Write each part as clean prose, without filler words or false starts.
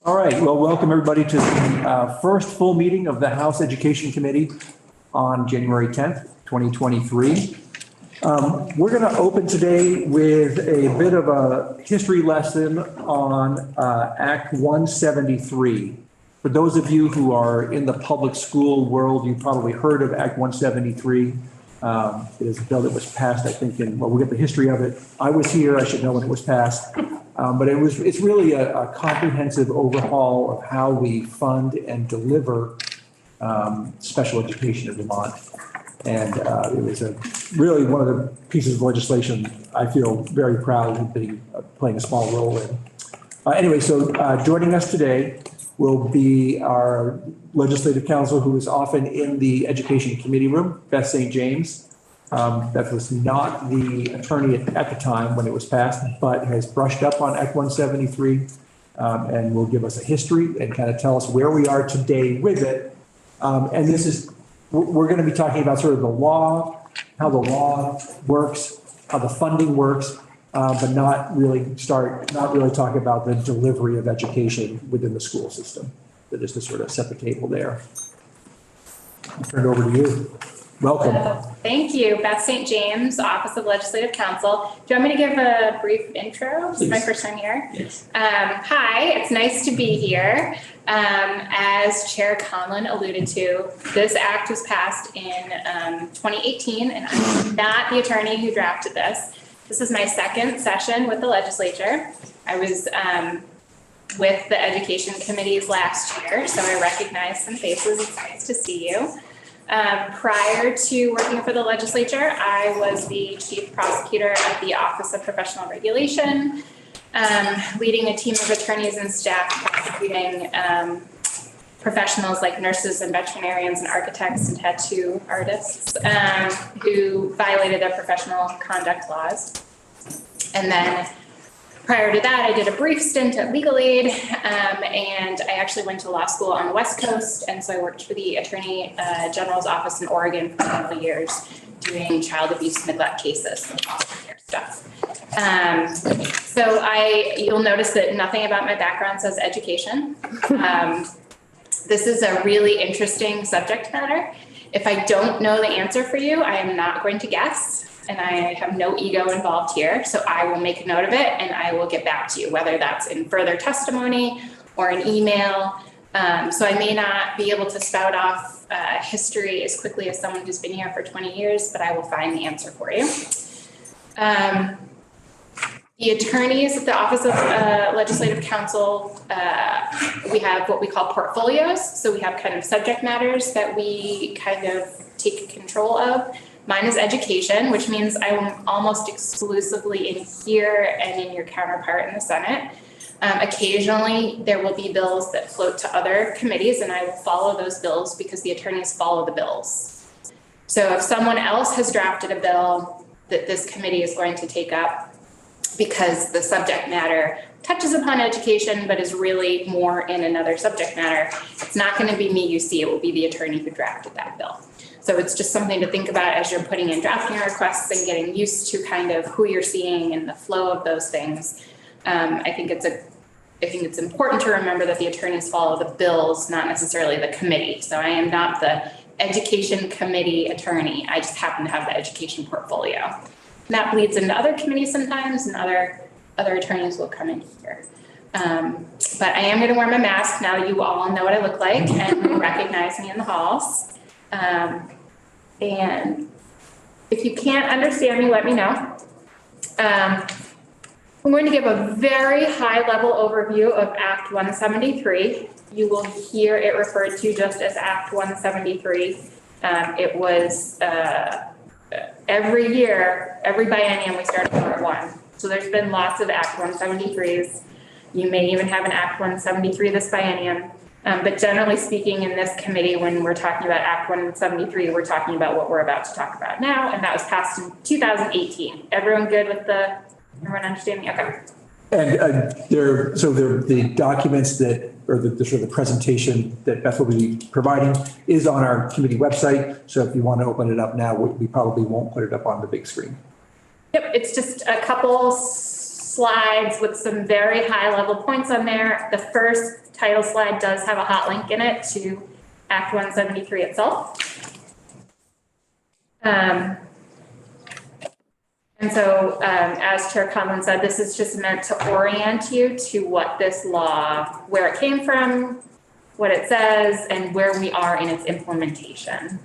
All right, well, welcome everybody to the first full meeting of the House Education Committee on January 10th, 2023. We're going to open today with a bit of a history lesson on Act 173. For those of you who are in the public school world, you've probably heard of Act 173. It is a bill that was passed, I think, we'll get the history of it. I was here, I should know when it was passed. But it's really a comprehensive overhaul of how we fund and deliver special education in Vermont. And it was really one of the pieces of legislation I feel very proud of being playing a small role in. Anyway, so joining us today will be our legislative counsel, who is often in the education committee room, Beth St. James. Beth was not the attorney at the time when it was passed, but has brushed up on Act 173 and will give us a history and kind of tell us where we are today with it. And this is, we're going to be talking about sort of the law, how the law works, how the funding works, but not really talk about the delivery of education within the school system. So just to sort of set the table there. I'll turn it over to you. Welcome. Thank you. Beth St. James, Office of Legislative Counsel. Do you want me to give a brief intro? This is my first time here. Yes. Hi, it's nice to be here. As Chair Conlon alluded to, this act was passed in 2018, and I'm not the attorney who drafted this. This is my second session with the legislature. I was with the Education Committees last year, so I recognize some faces. It's nice to see you. Prior to working for the legislature, I was the chief prosecutor at the Office of Professional Regulation, leading a team of attorneys and staff prosecuting professionals like nurses and veterinarians and architects and tattoo artists who violated their professional conduct laws. And then prior to that, I did a brief stint at Legal Aid, and I actually went to law school on the West Coast, and so I worked for the Attorney General's office in Oregon for a couple of years, doing child abuse, neglect cases and foster care stuff. You'll notice that nothing about my background says education. This is a really interesting subject matter. If I don't know the answer for you, I am not going to guess. And I have no ego involved here, so I will make a note of it and I will get back to you, whether that's in further testimony or an email. So I may not be able to spout off history as quickly as someone who's been here for 20 years, but I will find the answer for you. The attorneys at the Office of Legislative Counsel, we have what we call portfolios. So we have kind of subject matters that we kind of take control of. Mine is education, which means I'm almost exclusively in here and in your counterpart in the Senate. Occasionally, there will be bills that float to other committees, and I will follow those bills because the attorneys follow the bills. So if someone else has drafted a bill that this committee is going to take up because the subject matter touches upon education but is really more in another subject matter, it's not going to be me you see, it will be the attorney who drafted that bill. So it's just something to think about as you're putting in drafting requests and getting used to kind of who you're seeing and the flow of those things. I think it's important to remember that the attorneys follow the bills, not necessarily the committee. So I am not the education committee attorney. I just happen to have the education portfolio. And that bleeds into other committees sometimes, and other attorneys will come in here. But I am going to wear my mask now that you all know what I look like and recognize me in the halls. And if you can't understand me, let me know. I'm going to give a very high level overview of Act 173. You will hear it referred to just as Act 173. It was every year, every biennium, we start at one. So there's been lots of Act 173s. You may even have an Act 173 this biennium. But generally speaking, in this committee, when we're talking about Act 173, we're talking about what we're about to talk about now, and that was passed in 2018. Everyone good with everyone understanding? Okay. And the documents that, or the sort of the presentation that Beth will be providing is on our committee website. So if you want to open it up now, we probably won't put it up on the big screen. Yep, it's just a couple slides with some very high level points on there. The first title slide does have a hot link in it to Act 173 itself. And so, as Chair Conlon said, this is just meant to orient you to what this law, where it came from, what it says, and where we are in its implementation.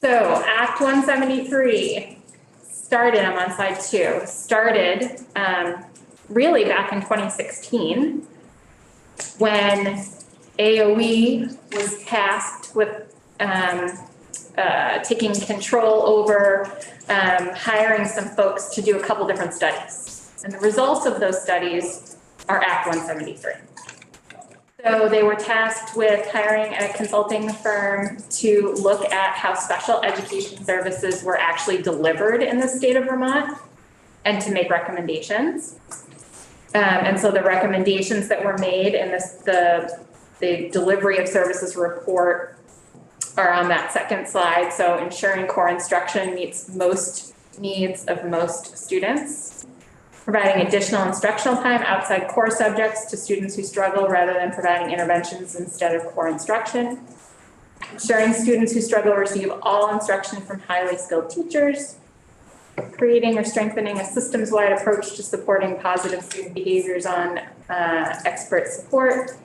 So Act 173 started, I'm on slide 2, started really back in 2016 when AOE was tasked with taking control over hiring some folks to do a couple different studies. And the results of those studies are Act 173. So they were tasked with hiring a consulting firm to look at how special education services were actually delivered in the state of Vermont and to make recommendations. And so the recommendations that were made in the delivery of services report are on that second slide. So ensuring core instruction meets most needs of most students, providing additional instructional time outside core subjects to students who struggle rather than providing interventions instead of core instruction, ensuring students who struggle receive all instruction from highly skilled teachers, creating or strengthening a systems-wide approach to supporting positive student behaviors on expert support,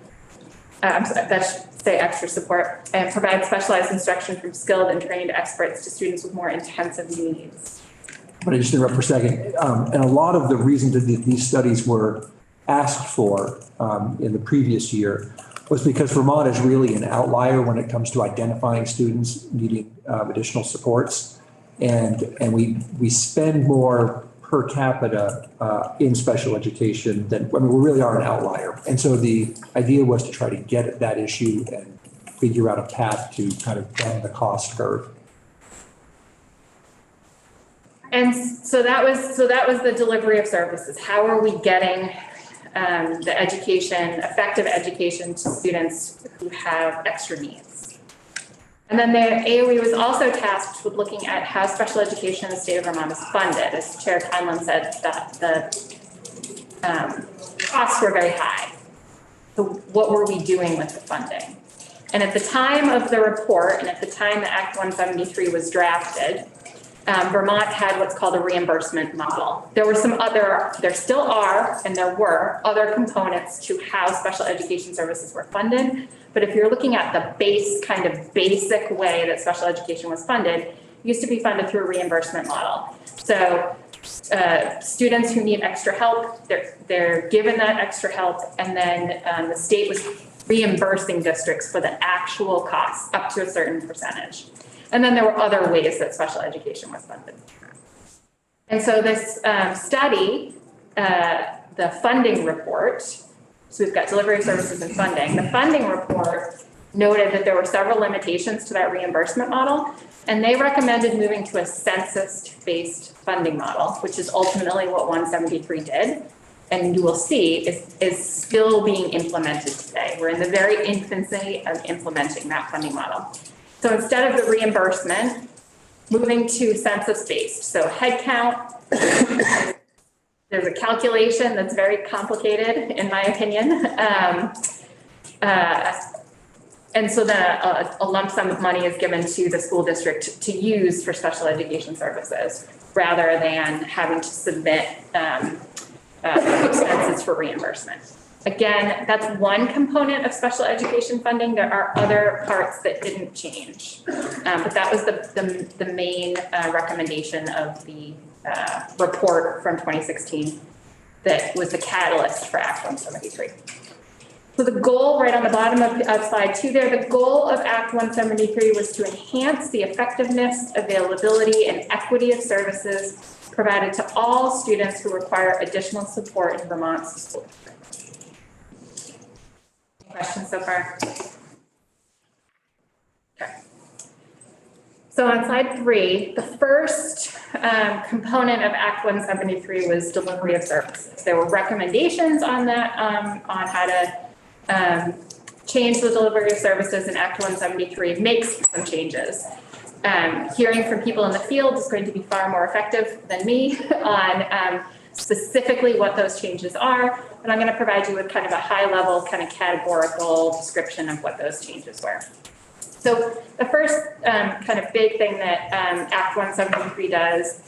that should say extra support, and provide specialized instruction from skilled and trained experts to students with more intensive needs. But I just interrupt for a second. And a lot of the reason that these studies were asked for in the previous year was because Vermont is really an outlier when it comes to identifying students needing additional supports. And we spend more per capita in special education than, I mean, we really are an outlier. And so the idea was to try to get at that issue and figure out a path to kind of bend the cost curve. And so that was the delivery of services. How are we getting the education, effective education to students who have extra needs? And then the AOE was also tasked with looking at how special education in the state of Vermont is funded. As Chair Conlon said, that the costs were very high. So what were we doing with the funding? And at the time of the report, and at the time that Act 173 was drafted, Vermont had what's called a reimbursement model. There were there still are, and there were other components to how special education services were funded. But if you're looking at the basic way that special education was funded, it used to be funded through a reimbursement model. So students who need extra help, they're given that extra help, and then the state was reimbursing districts for the actual costs up to a certain percentage. And then there were other ways that special education was funded. And so this study, the funding report, so we've got delivery of services and funding. The funding report noted that there were several limitations to that reimbursement model, and they recommended moving to a census-based funding model, which is ultimately what 173 did. And you will see is still being implemented today. We're in the very infancy of implementing that funding model. So instead of the reimbursement, moving to census-based. So head count, there's a calculation that's very complicated in my opinion. And so then a lump sum of money is given to the school district to use for special education services rather than having to submit expenses for reimbursement. Again, that's one component of special education funding. There are other parts that didn't change, but that was the main recommendation of the report from 2016 that was the catalyst for Act 173. So the goal right on the bottom of slide 2 there, the goal of Act 173 was to enhance the effectiveness, availability, and equity of services provided to all students who require additional support in Vermont's schools. Questions so far? Okay. So on slide 3, the first component of Act 173 was delivery of services. There were recommendations on that, on how to change the delivery of services, and Act 173 makes some changes. Hearing from people in the field is going to be far more effective than me on specifically what those changes are, but I'm going to provide you with kind of a high level, kind of categorical description of what those changes were. So the first kind of big thing that Act 173 does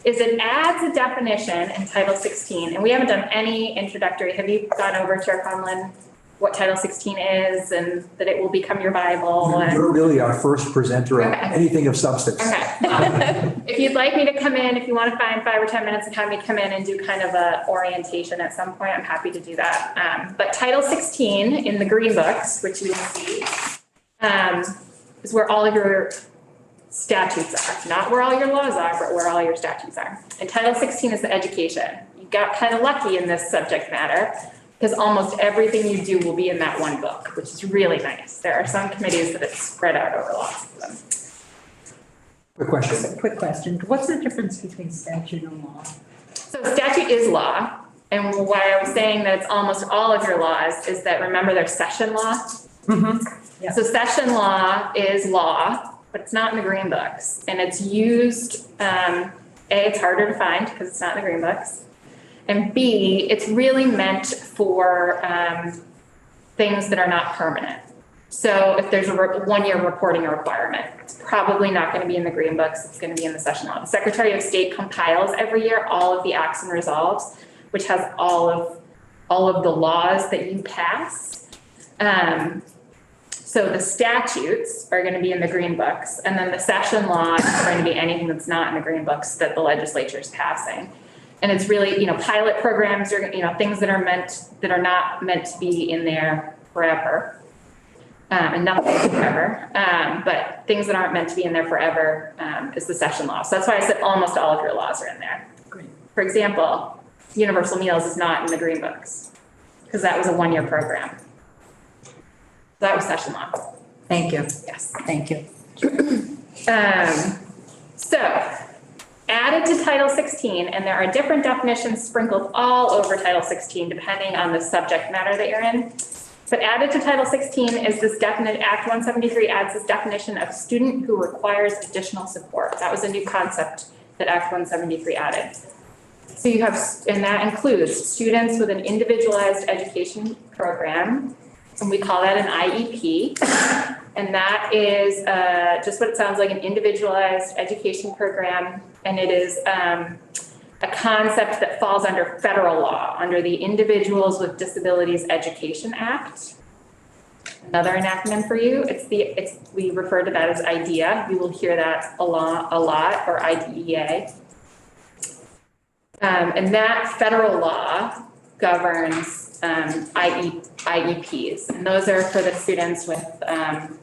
is it adds a definition in Title 16, and we haven't done any introductory. Have you gone over, Chair Conlon, what Title 16 is and that it will become your Bible? You're really our first presenter of anything of substance. Okay. If you'd like me to come in, if you want to find 5 or 10 minutes and have me come in and do kind of a orientation at some point, I'm happy to do that. But Title 16 in the green books, which you will see, is where all of your statutes are, not where all your laws are, but where all your statutes are. And Title 16 is the education. You got kind of lucky in this subject matter because almost everything you do will be in that one book, which is really nice. There are some committees that it's spread out over lots of them. Quick question. Quick question. What's the difference between statute and law? So statute is law. And why I was saying that it's almost all of your laws is that, remember, there's session law. Yeah. So session law is law, but it's not in the green books. And it's used, A, it's harder to find because it's not in the green books. And B, it's really meant for things that are not permanent. So if there's a 1-year reporting requirement, it's probably not going to be in the green books. It's going to be in the session law. The Secretary of State compiles every year all of the acts and resolves, which has all of the laws that you pass. So the statutes are going to be in the green books, and then the session law is going to be anything that's not in the green books that the legislature is passing. And it's really, pilot programs are, things that are not meant to be in there forever. And nothing forever, but things that aren't meant to be in there forever is the session law. So that's why I said almost all of your laws are in there. Great. For example, universal meals is not in the green books because that was a 1-year program. That was session law. Thank you. Yes. Thank you. So added to Title 16, and there are different definitions sprinkled all over Title 16 depending on the subject matter that you're in. But added to Title 16 is this definite, Act 173 adds this definition of student who requires additional support. That was a new concept that Act 173 added. So you have, and that includes students with an individualized education program, and we call that an IEP. And that is just what it sounds like, an individualized education program. And it is a concept that falls under federal law, under the Individuals with Disabilities Education Act. Another acronym for you, we refer to that as IDEA. You will hear that a lot, or IDEA. And that federal law governs IEPs, and those are for the students with the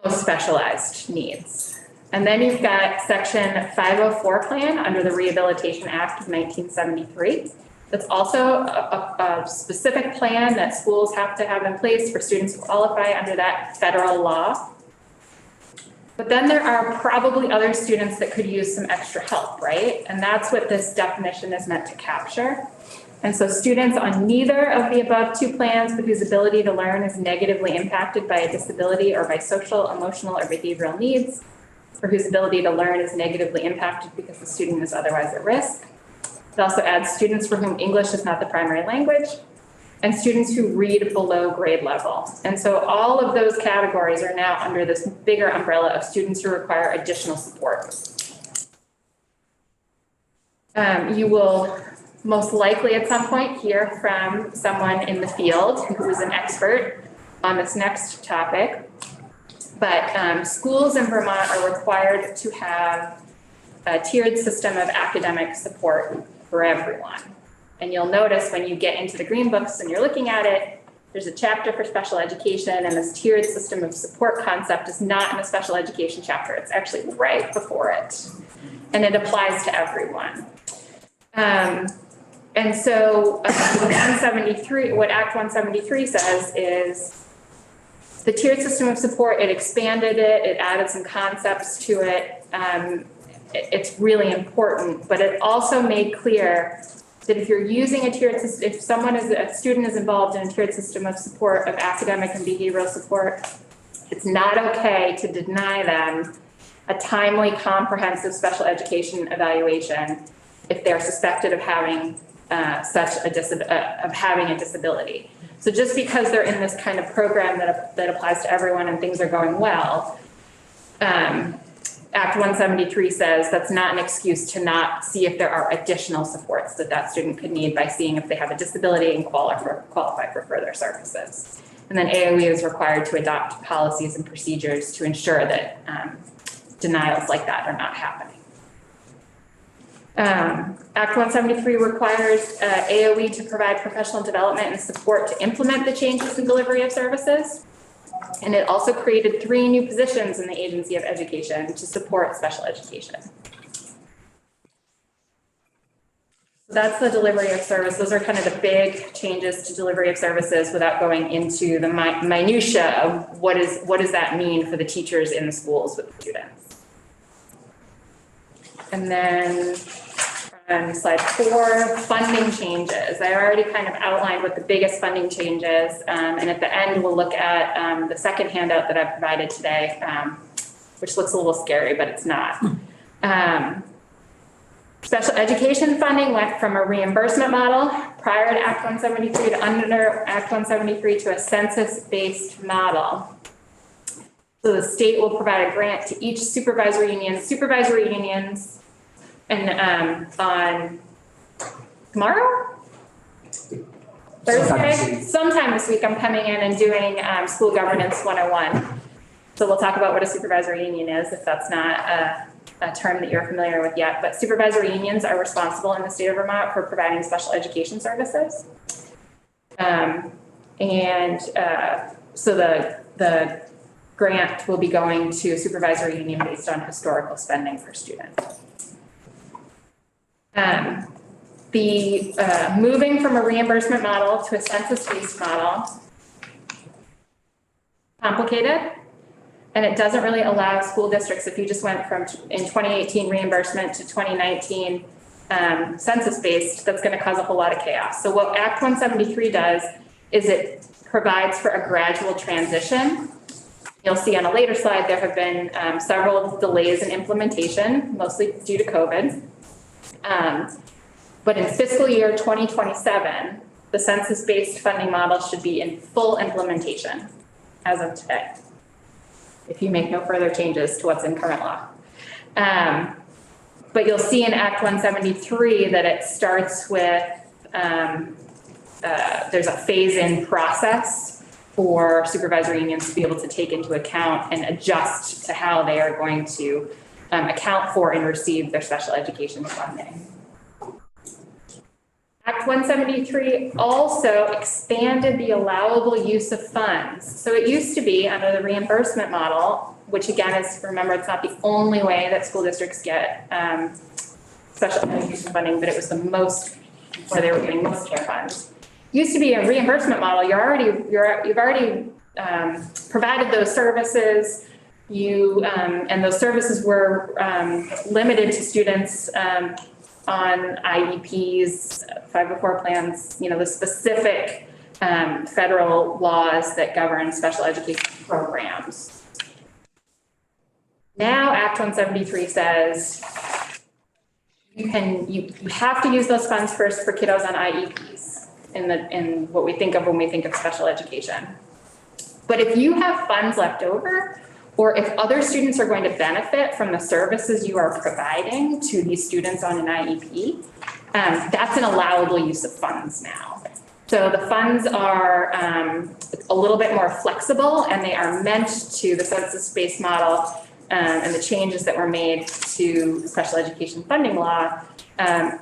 most specialized needs. And then you've got Section 504 plan under the Rehabilitation Act of 1973. That's also a specific plan that schools have to have in place for students who qualify under that federal law. But then there are probably other students that could use some extra help, right? And that's what this definition is meant to capture. And so students on neither of the above 2 plans, but whose ability to learn is negatively impacted by a disability or by social, emotional, or behavioral needs, or whose ability to learn is negatively impacted because the student is otherwise at risk. It also adds students for whom English is not the primary language, and students who read below grade level. And so all of those categories are now under this bigger umbrella of students who require additional support. You will most likely at some point hear from someone in the field who is an expert on this next topic. But schools in Vermont are required to have a tiered system of academic support for everyone. And you'll notice when you get into the green books and you're looking at it, there's a chapter for special education, and this tiered system of support concept is not in the special education chapter. It's actually right before it. And it applies to everyone. And so 173, what Act 173 says is the tiered system of support, it expanded it, it added some concepts to it. It's really important, but it also made clear that if you're using a tiered system, if a student is involved in a tiered system of support, of academic and behavioral support, it's not okay to deny them a timely, comprehensive special education evaluation if they're suspected of having having a disability. So just because they're in this kind of program that applies to everyone and things are going well, Act 173 says that's not an excuse to not see if there are additional supports that student could need by seeing if they have a disability and qualify for further services. And then AOE is required to adopt policies and procedures to ensure that denials like that are not happening. Act 173 requires AOE to provide professional development and support to implement the changes in delivery of services. And it also created 3 new positions in the Agency of Education to support special education. So that's the delivery of service. Those are kind of the big changes to delivery of services without going into the minutia of what does that mean for the teachers in the schools with the students. And then on slide 4, funding changes. I already kind of outlined what the biggest funding changes, and at the end we'll look at the second handout that I provided today, which looks a little scary, but it's not. Special education funding went from a reimbursement model prior to Act 173 to under Act 173 to a census-based model. So the state will provide a grant to each supervisory unions, and on tomorrow? Thursday? Sometime this week, I'm coming in and doing School Governance 101. So we'll talk about what a supervisory union is, if that's not a term that you're familiar with yet. But supervisory unions are responsible in the state of Vermont for providing special education services. So the grant will be going to a supervisory union based on historical spending per student. Moving from a reimbursement model to a census-based model, complicated, and it doesn't really allow school districts, if you just went from in 2018 reimbursement to 2019 census-based, that's going to cause a whole lot of chaos. So what Act 173 does is it provides for a gradual transition. You'll see on a later slide there have been several delays in implementation, mostly due to COVID. But in fiscal year 2027, the census-based funding model should be in full implementation as of today, if you make no further changes to what's in current law. But you'll see in Act 173 that it starts with, there's a phase-in process for supervisory unions to be able to take into account and adjust to how they are going to account for and receive their special education funding. Act 173 also expanded the allowable use of funds. So it used to be under the reimbursement model, which again is, remember, it's not the only way that school districts get special education funding, but it was the most, where they were getting most care funds. Used to be a reimbursement model. You've already provided those services. And those services were limited to students on IEPs, 504 plans, the specific federal laws that govern special education programs. Now Act 173 says you have to use those funds first for kiddos on IEPs in what we think of when we think of special education. But if you have funds left over, or if other students are going to benefit from the services you are providing to these students on an IEP, that's an allowable use of funds now. So the funds are a little bit more flexible, and they are meant to, the census-based model and the changes that were made to special education funding law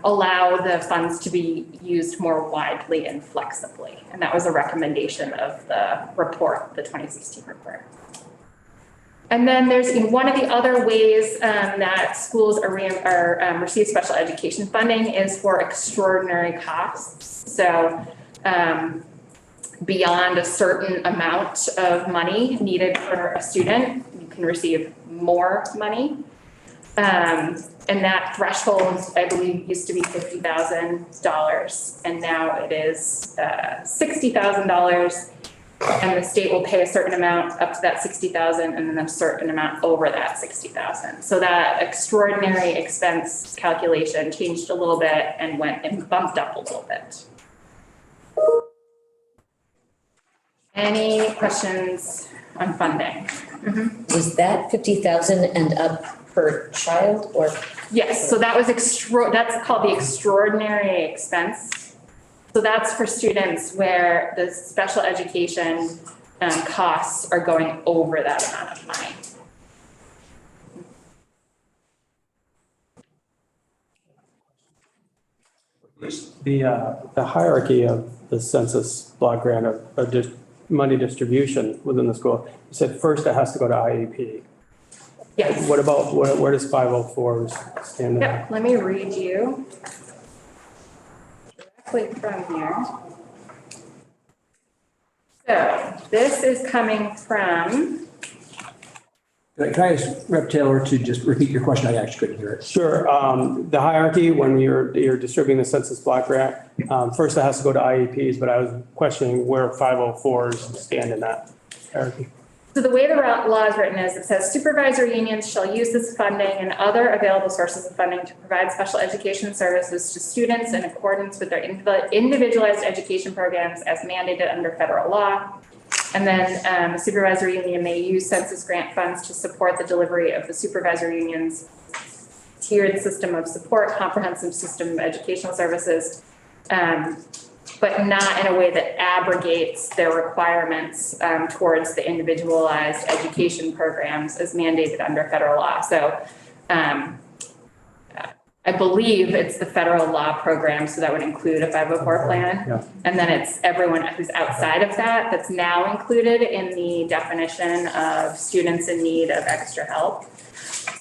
allow the funds to be used more widely and flexibly. And that was a recommendation of the report, the 2016 report. And then there's one of the other ways that schools receive special education funding is for extraordinary costs. So beyond a certain amount of money needed for a student, you can receive more money. And that threshold, I believe, used to be $50,000, and now it is $60,000 And the state will pay a certain amount up to that 60,000 and then a certain amount over that 60,000. So that extraordinary expense calculation changed a little bit and went and bumped up a little bit. Any questions on funding? Was that 50,000 and up per child or? Yes, so that was that's called the extraordinary expense. So that's for students where the special education costs are going over that amount of money. The hierarchy of the census block grant of money distribution within the school, you said first it has to go to IEP. Yes. What about, where does 504s stand? Yep, let me read you directly from here. So this is coming from, Can I ask Rep. Taylor to just repeat your question? I actually couldn't hear it. Sure. The hierarchy, when you're distributing the census block grant, first it has to go to IEPs, but I was questioning where 504s stand in that hierarchy. so the way the law is written is it says supervisory unions shall use this funding and other available sources of funding to provide special education services to students in accordance with their individualized education programs as mandated under federal law. And then the supervisory union may use census grant funds to support the delivery of the supervisory union's tiered system of support, comprehensive system of educational services, but not in a way that abrogates their requirements towards the individualized education programs as mandated under federal law. So I believe it's the federal law program, so that would include a 504 plan. Yeah. And then it's everyone who's outside of that that's now included in the definition of students in need of extra help.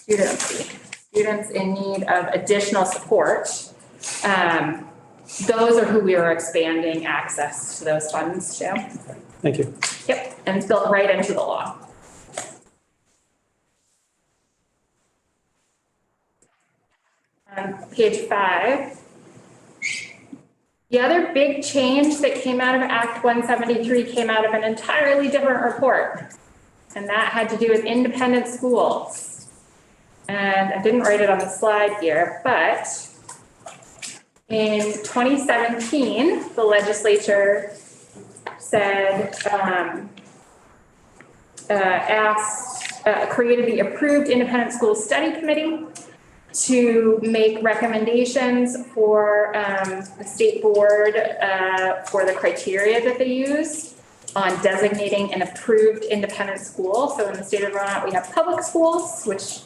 Students in need of additional support. Those are who we are expanding access to those funds to. Thank you. Yep, and it's built right into the law. Page 5. The other big change that came out of Act 173 came out of an entirely different report. And that had to do with independent schools. And I didn't write it on the slide here, but in 2017, the legislature said, created the Approved Independent Schools Study Committee to make recommendations for the state board for the criteria that they use on designating an approved independent school. So in the state of Vermont, we have public schools, which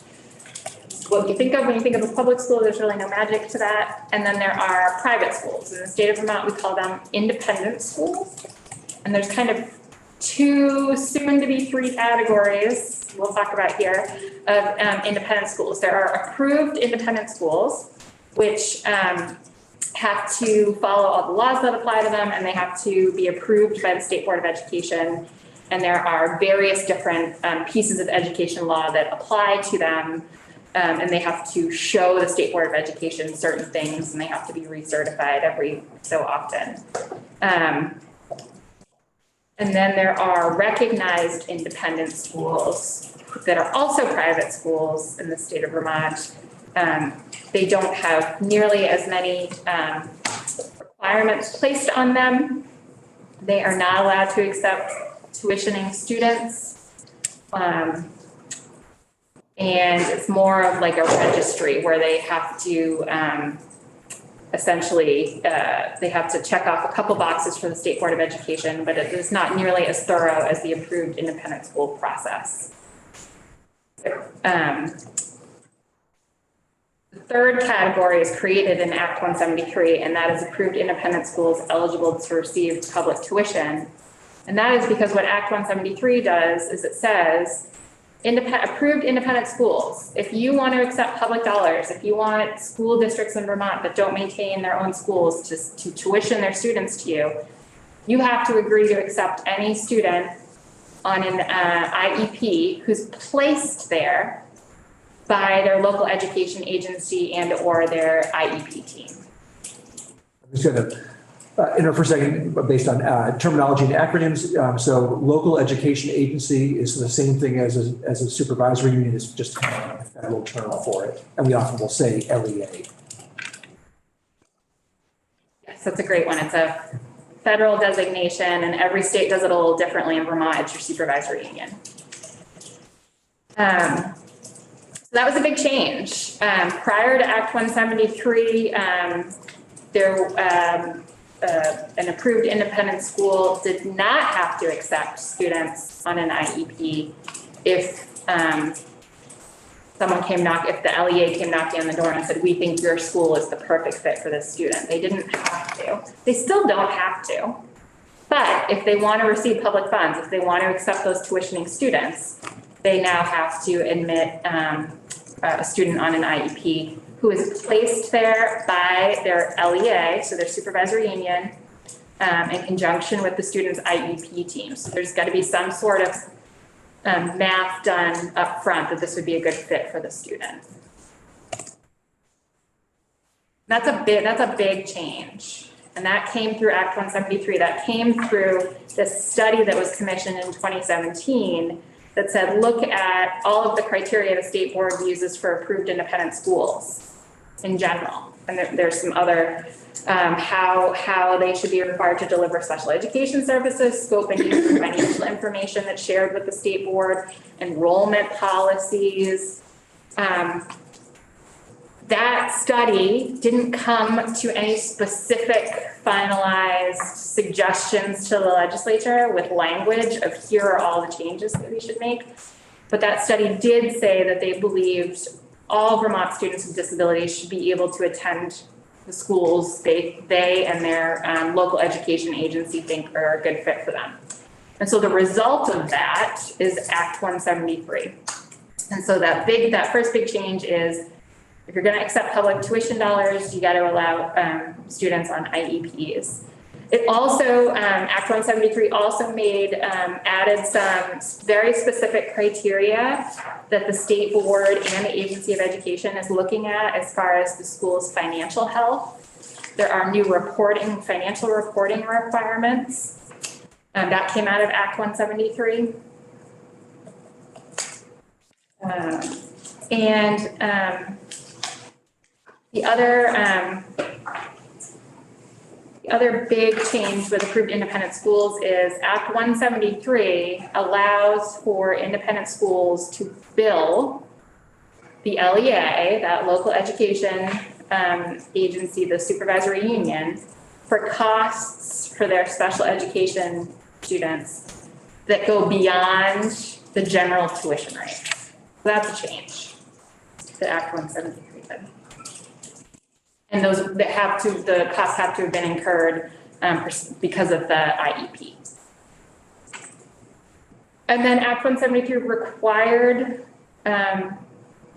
what you think of when you think of a public school, there's really no magic to that. And then there are private schools. In the state of Vermont, we call them independent schools. And there's kind of two, soon to be three categories we'll talk about here of independent schools. There are approved independent schools, which have to follow all the laws that apply to them, and they have to be approved by the State Board of Education. And there are various different pieces of education law that apply to them. And they have to show the State Board of Education certain things, and they have to be recertified every so often. And then there are recognized independent schools that are also private schools in the state of Vermont. They don't have nearly as many requirements placed on them. They are not allowed to accept tuitioning students. And it's more of like a registry where they have to essentially, they have to check off a couple boxes for the State Board of Education, but it is not nearly as thorough as the approved independent school process. The third category is created in Act 173, and that is approved independent schools eligible to receive public tuition. And that is because what Act 173 does is it says, approved independent schools. If you want to accept public dollars, if you want school districts in Vermont that don't maintain their own schools to tuition their students to you, you have to agree to accept any student on an IEP who's placed there by their local education agency and or their IEP team. I'm just going to For a second, based on terminology and acronyms. So local education agency is the same thing as a supervisory union. It's just a federal term for it. And we often will say LEA. Yes, that's a great one. It's a federal designation and every state does it a little differently. In Vermont, it's your supervisory union. So that was a big change. Prior to Act 173, an approved independent school did not have to accept students on an IEP if if the LEA came knocking on the door and said, we think your school is the perfect fit for this student. They didn't have to. They still don't have to. But if they want to receive public funds, if they want to accept those tuitioning students, they now have to admit a student on an IEP who is placed there by their LEA, so their supervisory union, in conjunction with the student's IEP team. So there's got to be some sort of math done up front that this would be a good fit for the student. That's a big change. And that came through Act 173. That came through this study that was commissioned in 2017 that said, look at all of the criteria the state board uses for approved independent schools in general. And there's some other, how they should be required to deliver special education services, scope and use of financial information that's shared with the state board, enrollment policies. That study didn't come to any specific finalized suggestions to the legislature with language of here are all the changes that we should make. But that study did say that they believed all Vermont students with disabilities should be able to attend the schools they and their local education agency think are a good fit for them. And so the result of that is Act 173. And so that first big change is if you're going to accept public tuition dollars, you got to allow students on IEPs. It also, Act 173 also added some very specific criteria that the state board and the Agency of Education is looking at as far as the school's financial health. There are new financial reporting requirements. That came out of Act 173. The other big change with approved independent schools is Act 173 allows for independent schools to bill the LEA, that local education agency, the supervisory union, for costs for their special education students that go beyond the general tuition rate. So that's a change to Act 173 did. And those the costs have to have been incurred because of the IEP. And then Act 173 required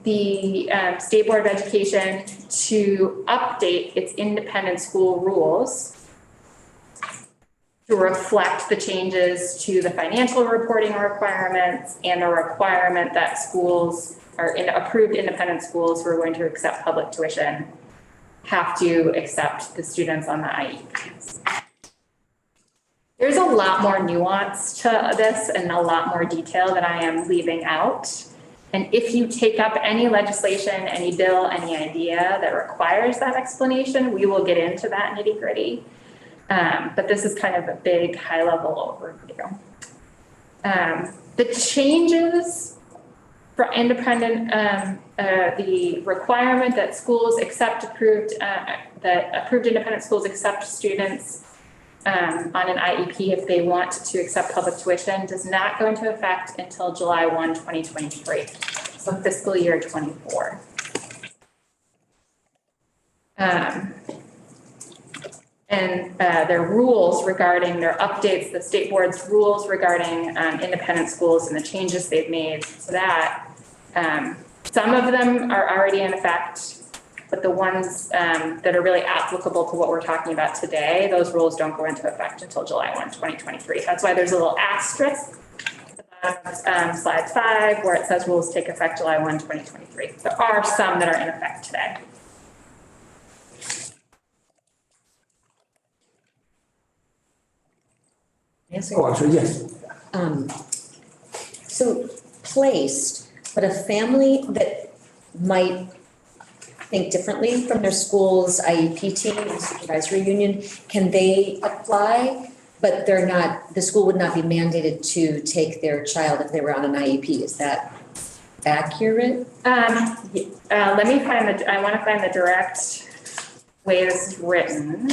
the State Board of Education to update its independent school rules to reflect the changes to the financial reporting requirements and the requirement that schools or approved independent schools who are going to accept public tuition have to accept the students on the IEPs. There's a lot more nuance to this and a lot more detail that I am leaving out. And if you take up any legislation, any bill, any idea that requires that explanation, we will get into that nitty-gritty. But this is kind of a big high-level overview. The changes for independent, the requirement that schools accept that approved independent schools accept students on an IEP if they want to accept public tuition does not go into effect until July 1, 2023, so fiscal year 24. Their rules regarding their updates, the state board's rules regarding independent schools and the changes they've made to that. Some of them are already in effect, but the ones that are really applicable to what we're talking about today, those rules don't go into effect until July 1, 2023. That's why there's a little asterisk on slide 5 where it says rules take effect July 1, 2023. There are some that are in effect today. Yes, Oh, I'm sorry, yes. So placed, but a family that might think differently from their school's IEP team and supervisory union, can they apply? But they're not, the school would not be mandated to take their child if they were on an IEP. Is that accurate? Let me find I want to find the direct way this is written.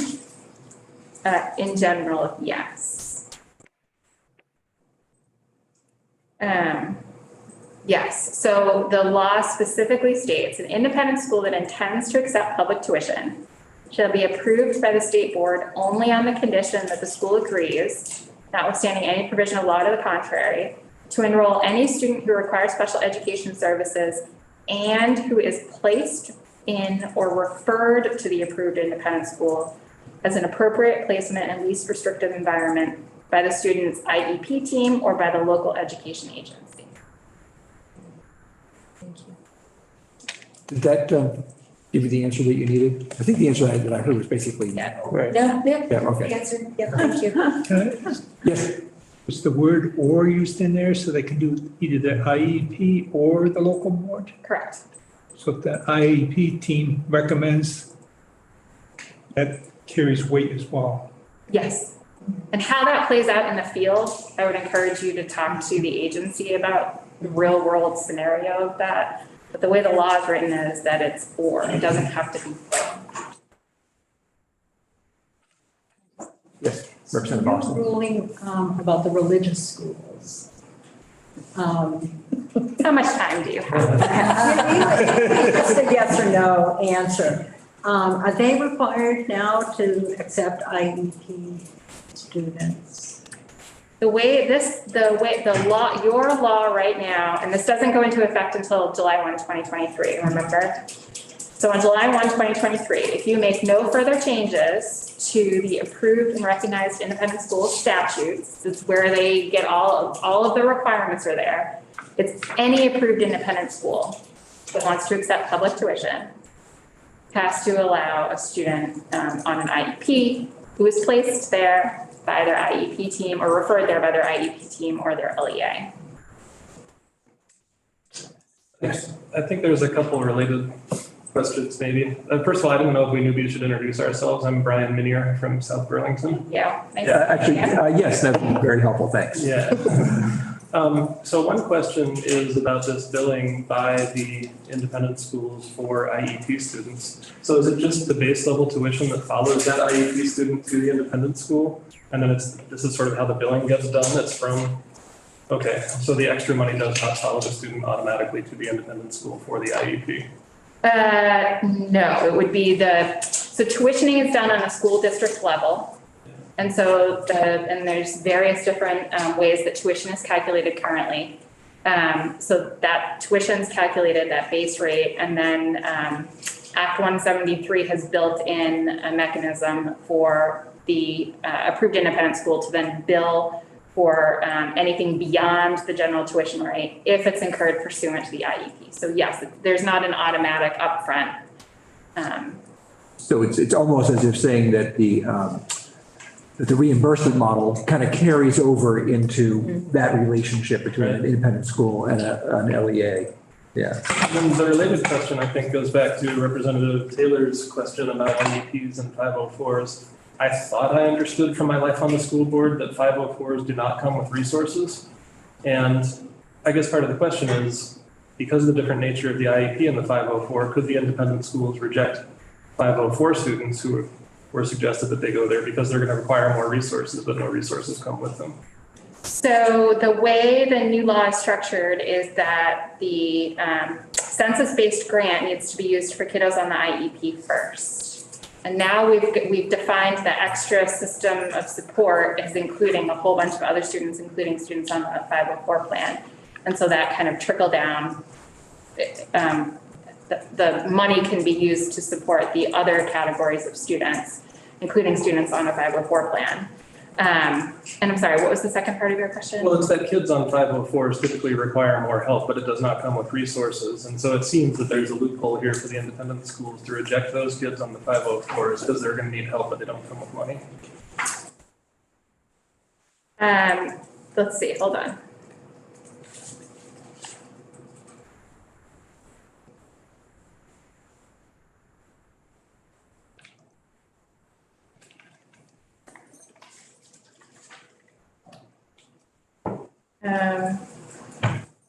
In general, yes. Yes, so the law specifically states, an independent school that intends to accept public tuition shall be approved by the state board only on the condition that the school agrees, notwithstanding any provision of law to the contrary, to enroll any student who requires special education services and who is placed in or referred to the approved independent school as an appropriate placement and least restrictive environment by the student's IEP team or by the local education agency. Thank you. Did that give you the answer that you needed? I think the answer that I heard was basically no. Right. No, yeah. Yeah, okay. Answer, yeah, thank you. Yes, Was the word "or" used in there so they can do either the IEP or the local board? Correct. So if the IEP team recommends, that carries weight as well. Yes. And how that plays out in the field, I would encourage you to talk to the agency about the real world scenario of that. But the way the law is written is that it's or, it doesn't have to be both. yes, Representative Boston. Ruling about the religious schools. How much time do you have? Just a yes or no answer. Are they required now to accept IEP students? The law, your law right now, and this doesn't go into effect until July 1, 2023, remember? So on July 1, 2023, if you make no further changes to the approved and recognized independent school statutes, it's where they get all of the requirements are there. It's any approved independent school that wants to accept public tuition has to allow a student on an IEP who is placed there by their IEP team or referred there by their IEP team or their LEA. Yes. I think there's a couple related questions maybe. First of all, I didn't know if we knew we should introduce ourselves. I'm Brian Minier from South Burlington. Yeah. Nice. Actually, yes, that would be very helpful, thanks. Yeah. So one question is about this billing by the independent schools for IEP students. So is it just the base level tuition that follows that IEP student to the independent school? And then this is sort of how the billing gets done. It's from, okay, so the extra money does not follow the student automatically to the independent school for the IEP. No, it would be so tuitioning is done on a school district level. And so there's various different ways that tuition is calculated currently. So that tuition is calculated, that base rate, and then Act 173 has built in a mechanism for the approved independent school to then bill for anything beyond the general tuition rate if it's incurred pursuant to the IEP. So yes, there's not an automatic upfront. So it's almost as if saying that the reimbursement model kind of carries over into that relationship between an independent school and an LEA. Yeah. And then the related question, I think, goes back to Representative Taylor's question about IEPs and 504s. I thought I understood from my life on the school board that 504s do not come with resources. And I guess part of the question is, because of the different nature of the IEP and the 504, could the independent schools reject 504 students who were suggested that they go there because they're going to require more resources, but no resources come with them? So the way the new law is structured is that the census-based grant needs to be used for kiddos on the IEP first. And now we've defined the extra system of support as including a whole bunch of other students, including students on the 504 plan. And so that kind of trickle down, the money can be used to support the other categories of students, including students on a 504 plan. And I'm sorry, what was the second part of your question? Well, it's that kids on 504s typically require more help, but it does not come with resources. And so it seems that there's a loophole here for the independent schools to reject those kids on the 504s because they're going to need help, but they don't come with money. Let's see, hold on.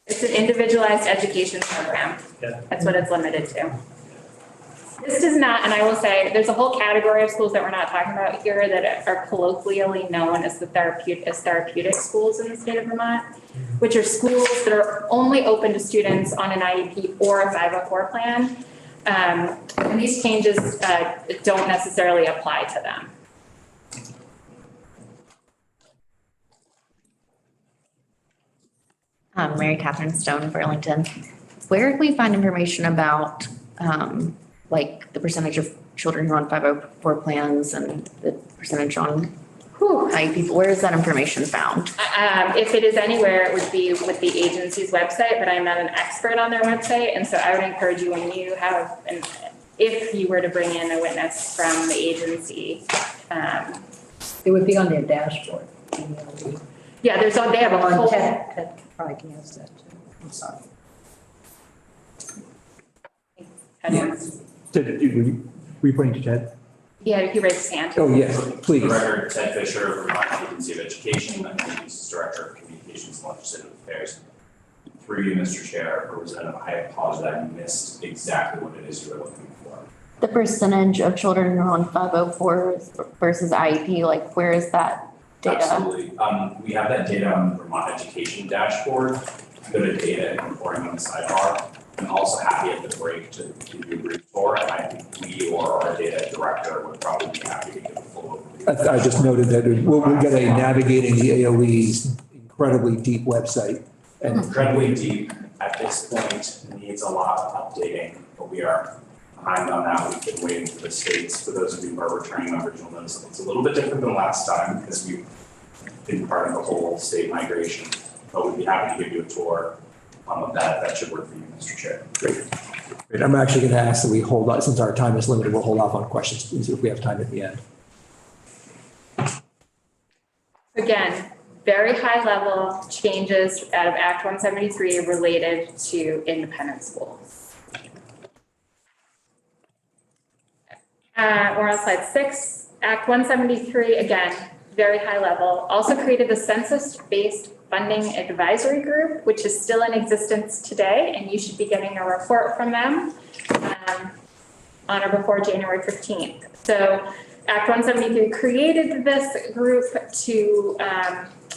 It's an individualized education program. Yeah. That's what it's limited to. This does not, and I will say, there's a whole category of schools that we're not talking about here that are colloquially known as therapeutic schools in the state of Vermont, which are schools that are only open to students on an IEP or a 504 plan. And these changes don't necessarily apply to them. Mary Catherine Stone, Burlington. Where do we find information about, like the percentage of children who are on 504 plans and the percentage on IEP? Where is that information found? If it is anywhere, it would be with the agency's website, but I'm not an expert on their website. And so I would encourage you, when you have, if you were to bring in a witness from the agency. It would be on their dashboard. Yeah, they have a whole. Ted probably can answer that too. I'm sorry. Ted, were you pointing to Ted? Yeah, he raised his hand. Oh, yes, please. For the record, Ted Fisher, Vermont Agency of Education, I'm the Agency's Director of Communications and Legislative Affairs. Through you, Mr. Chair, Representative, I apologize, I missed exactly what it is you were looking for. The percentage of children who are on 504 versus IEP, like where is that data? Absolutely. We have that data on the Vermont Education dashboard. Go to data and reporting on the sidebar. I'm also happy at the break to give you a brief tour, and I think we or our data director would probably be happy to give a full overview. I just noted that we'll get a navigating the AOE's incredibly deep website. And Incredibly deep at this point, needs a lot of updating, but we are behind on that. We've been waiting for the states. For those of you who are returning members, you'll notice it's a little bit different than last time because we've been part of the whole state migration, but we'd be happy to give you a tour of that. That should work for you, Mr. Chair. Great. I'm actually going to ask that we hold on, since our time is limited, we'll hold off on questions if we have time at the end. Again, very high level changes out of Act 173 related to independent schools. We're on slide 6. Act 173, again, very high level, also created the census-based funding advisory group, which is still in existence today, and you should be getting a report from them on or before January 15th. So Act 173 created this group to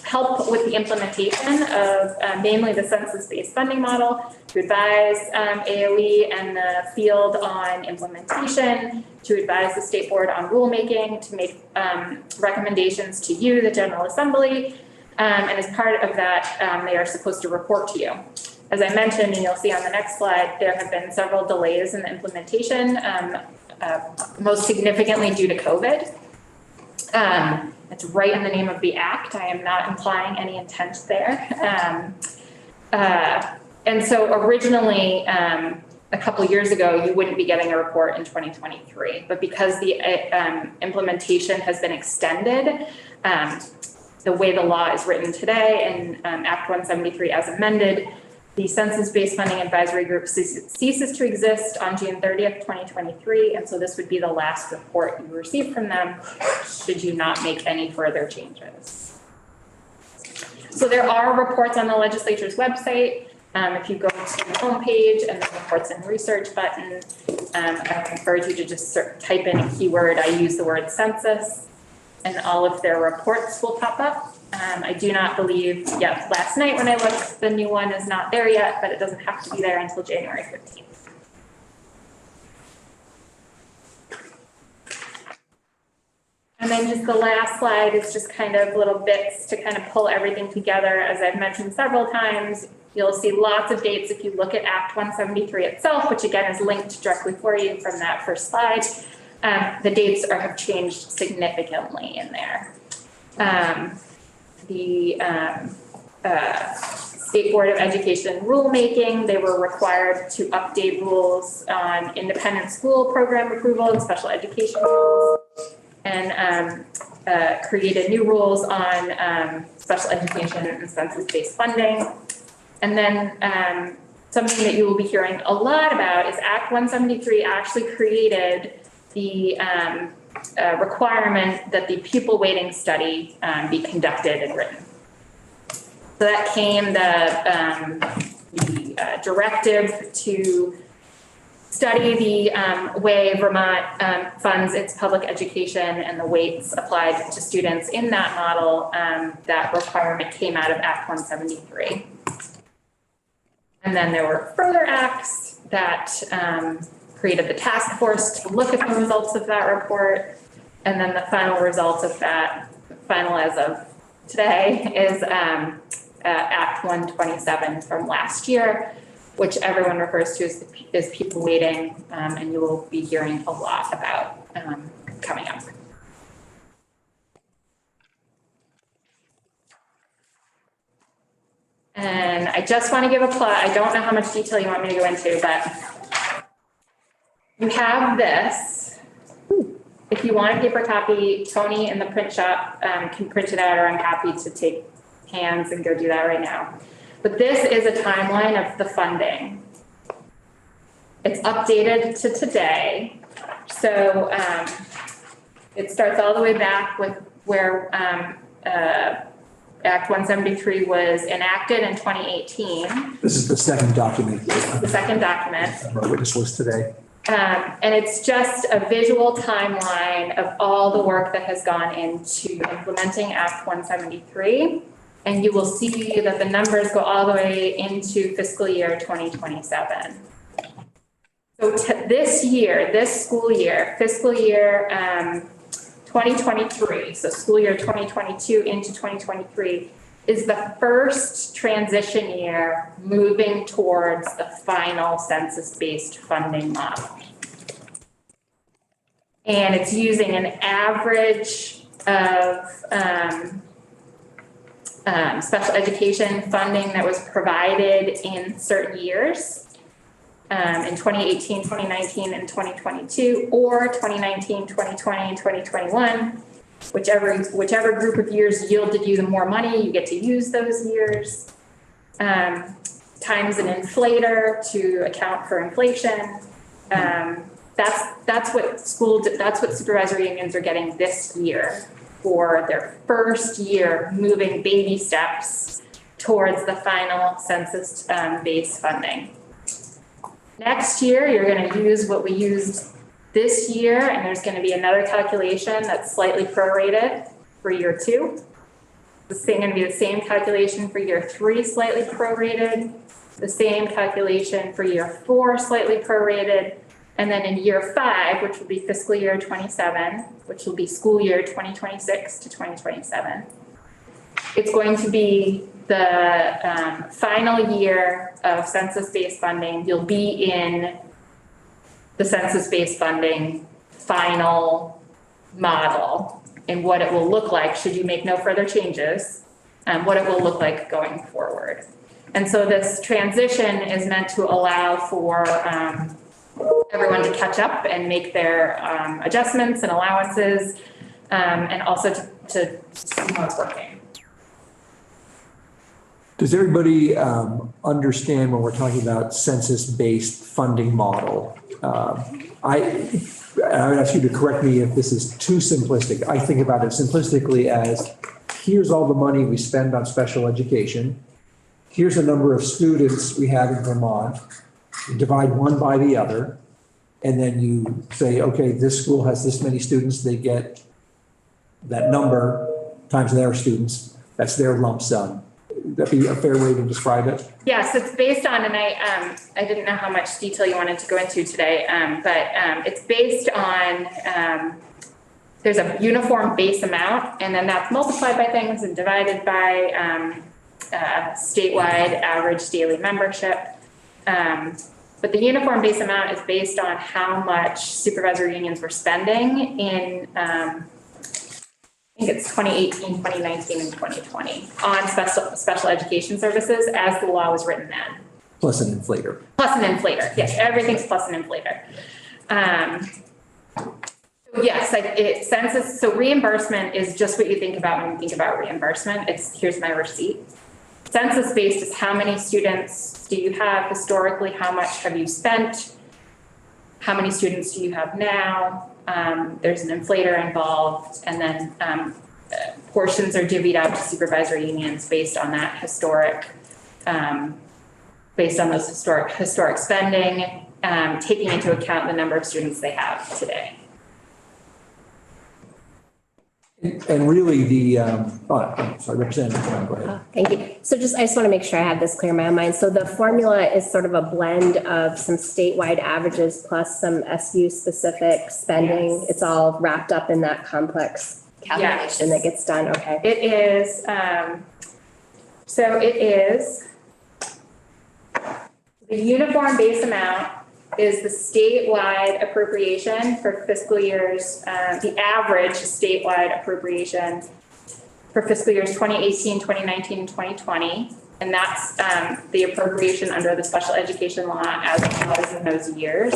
help with the implementation of mainly the census-based funding model, to advise AOE and the field on implementation, to advise the state board on rulemaking, to make recommendations to you, the General Assembly, and as part of that, they are supposed to report to you. As I mentioned, and you'll see on the next slide, there have been several delays in the implementation, most significantly due to COVID. It's right in the name of the act. I am not implying any intent there. And so originally, a couple years ago, you wouldn't be getting a report in 2023, but because the implementation has been extended, the way the law is written today in Act 173 as amended, the census-based funding advisory group ceases to exist on June 30th, 2023. And so this would be the last report you receive from them should you not make any further changes. So there are reports on the legislature's website. If you go to the homepage and the reports and research button, I encourage you to just type in a keyword. I use the word census, and all of their reports will pop up. I do not believe, last night when I looked, the new one is not there yet, but it doesn't have to be there until January 15th. And then just the last slide is just kind of little bits to kind of pull everything together. As I've mentioned several times, you'll see lots of dates if you look at Act 173 itself, which again is linked directly for you from that first slide. The dates have changed significantly in there. The State Board of Education rulemaking, they were required to update rules on independent school program approval and special education rules. And created new rules on special education and census-based funding. And then something that you will be hearing a lot about is Act 173 actually created the requirement that the pupil weighting study be conducted and written. So that came the directive to study the way Vermont funds its public education and the weights applied to students in that model. That requirement came out of Act 173. And then there were further acts that created the task force to look at the results of that report. And then the final results of that, final as of today, is Act 127 from last year, which everyone refers to as pupil weighting, and you will be hearing a lot about coming up. And I just want to give a plug. I don't know how much detail you want me to go into, but you have this. If you want a paper copy, Tony in the print shop can print it out, or I'm happy to take hands and go do that right now. But this is a timeline of the funding. It's updated to today. So it starts all the way back with where Act 173 was enacted in 2018. This is the second document. The second document. Our witness list today. And it's just a visual timeline of all the work that has gone into implementing Act 173. And you will see that the numbers go all the way into fiscal year 2027. So this year, this school year, fiscal year 2023, so school year 2022 into 2023, is the first transition year moving towards the final census-based funding model. And it's using an average of special education funding that was provided in certain years, in 2018, 2019, and 2022, or 2019, 2020, and 2021. Whichever group of years yielded you the more money, you get to use those years. Times an inflator to account for inflation. That's what supervisory unions are getting this year for their first year moving baby steps towards the final census based funding. Next year, you're going to use what we used this year, and there's going to be another calculation that's slightly prorated for year 2. It's going to be the same calculation for year 3, slightly prorated, the same calculation for year 4, slightly prorated, and then in year 5, which will be fiscal year 27, which will be school year 2026 to 2027, it's going to be the final year of census-based funding. You'll be in the census-based funding final model and what it will look like should you make no further changes, what it will look like going forward. And so this transition is meant to allow for everyone to catch up and make their adjustments and allowances, and also to see how it's working. Does everybody understand when we're talking about census-based funding model? I would ask you to correct me if this is too simplistic. I think about it simplistically as here's all the money we spend on special education. Here's the number of students we have in Vermont. You divide one by the other. And then you say, okay, this school has this many students. They get that number times their students. That's their lump sum. Would that be a fair way to describe it? Yes, it's based on, and I didn't know how much detail you wanted to go into today, but it's based on, there's a uniform base amount, and then that's multiplied by things and divided by statewide average daily membership. But the uniform base amount is based on how much supervisory unions were spending in, I think it's 2018, 2019, and 2020 on special education services as the law was written then. Plus an inflator. Plus an inflator, yes, everything's plus an inflator. Yes, like census, so reimbursement is just what you think about when you think about reimbursement. It's, here's my receipt. Census-based is how many students do you have historically, how much have you spent, how many students do you have now? There's an inflator involved, and then portions are divvied out to supervisory unions based on that historic, based on those historic spending, taking into account the number of students they have today. And really sorry, Representative, go ahead. Thank you. So I just want to make sure I have this clear in my mind. So the formula is sort of a blend of some statewide averages plus some SU specific spending. Yes. It's all wrapped up in that complex calculation that gets done. Okay. It is, so it is, the uniform base amount is the statewide appropriation for fiscal years, the average statewide appropriation for fiscal years 2018, 2019, and 2020. And that's the appropriation under the special education law as it was in those years.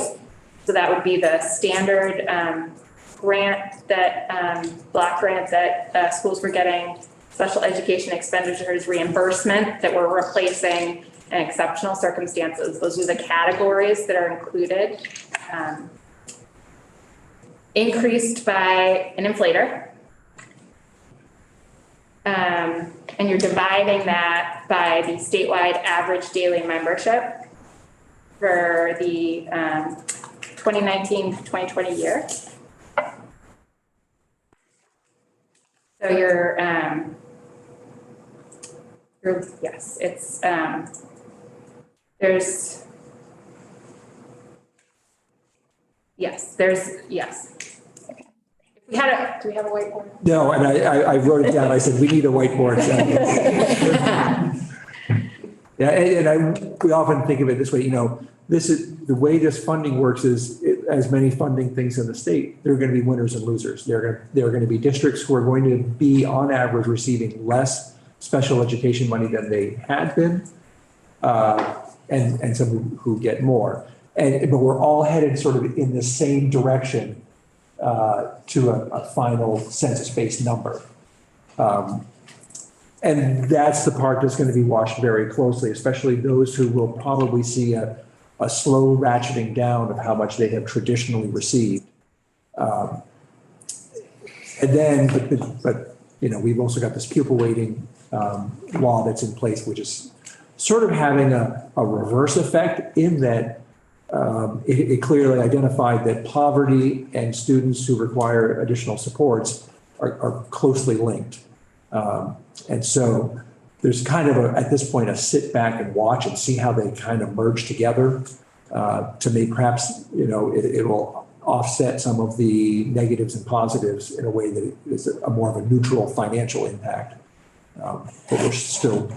So that would be the standard grant that, block grant that schools were getting, special education expenditures reimbursement that we're replacing, and exceptional circumstances. Those are the categories that are included. Increased by an inflator. And you're dividing that by the statewide average daily membership for the 2019-2020 year. So yes, it's, yes. If we had do we have a whiteboard? No, and I wrote it down. I said, we need a whiteboard. Yeah, and we often think of it this way, this is, the way this funding works is, as many funding things in the state, there are going to be winners and losers. There are going to be districts who are going to be, on average, receiving less special education money than they had been, and some who get more. But we're all headed sort of in the same direction to a final census-based number. And that's the part that's going to be watched very closely, especially those who will probably see a slow ratcheting down of how much they have traditionally received. And then, but we've also got this pupil weighting law that's in place, which is sort of having a reverse effect in that it clearly identified that poverty and students who require additional supports are closely linked. And so there's kind of at this point, a sit back and watch and see how they kind of merge together to make perhaps, it will offset some of the negatives and positives in a way that is a more of a neutral financial impact. But we're still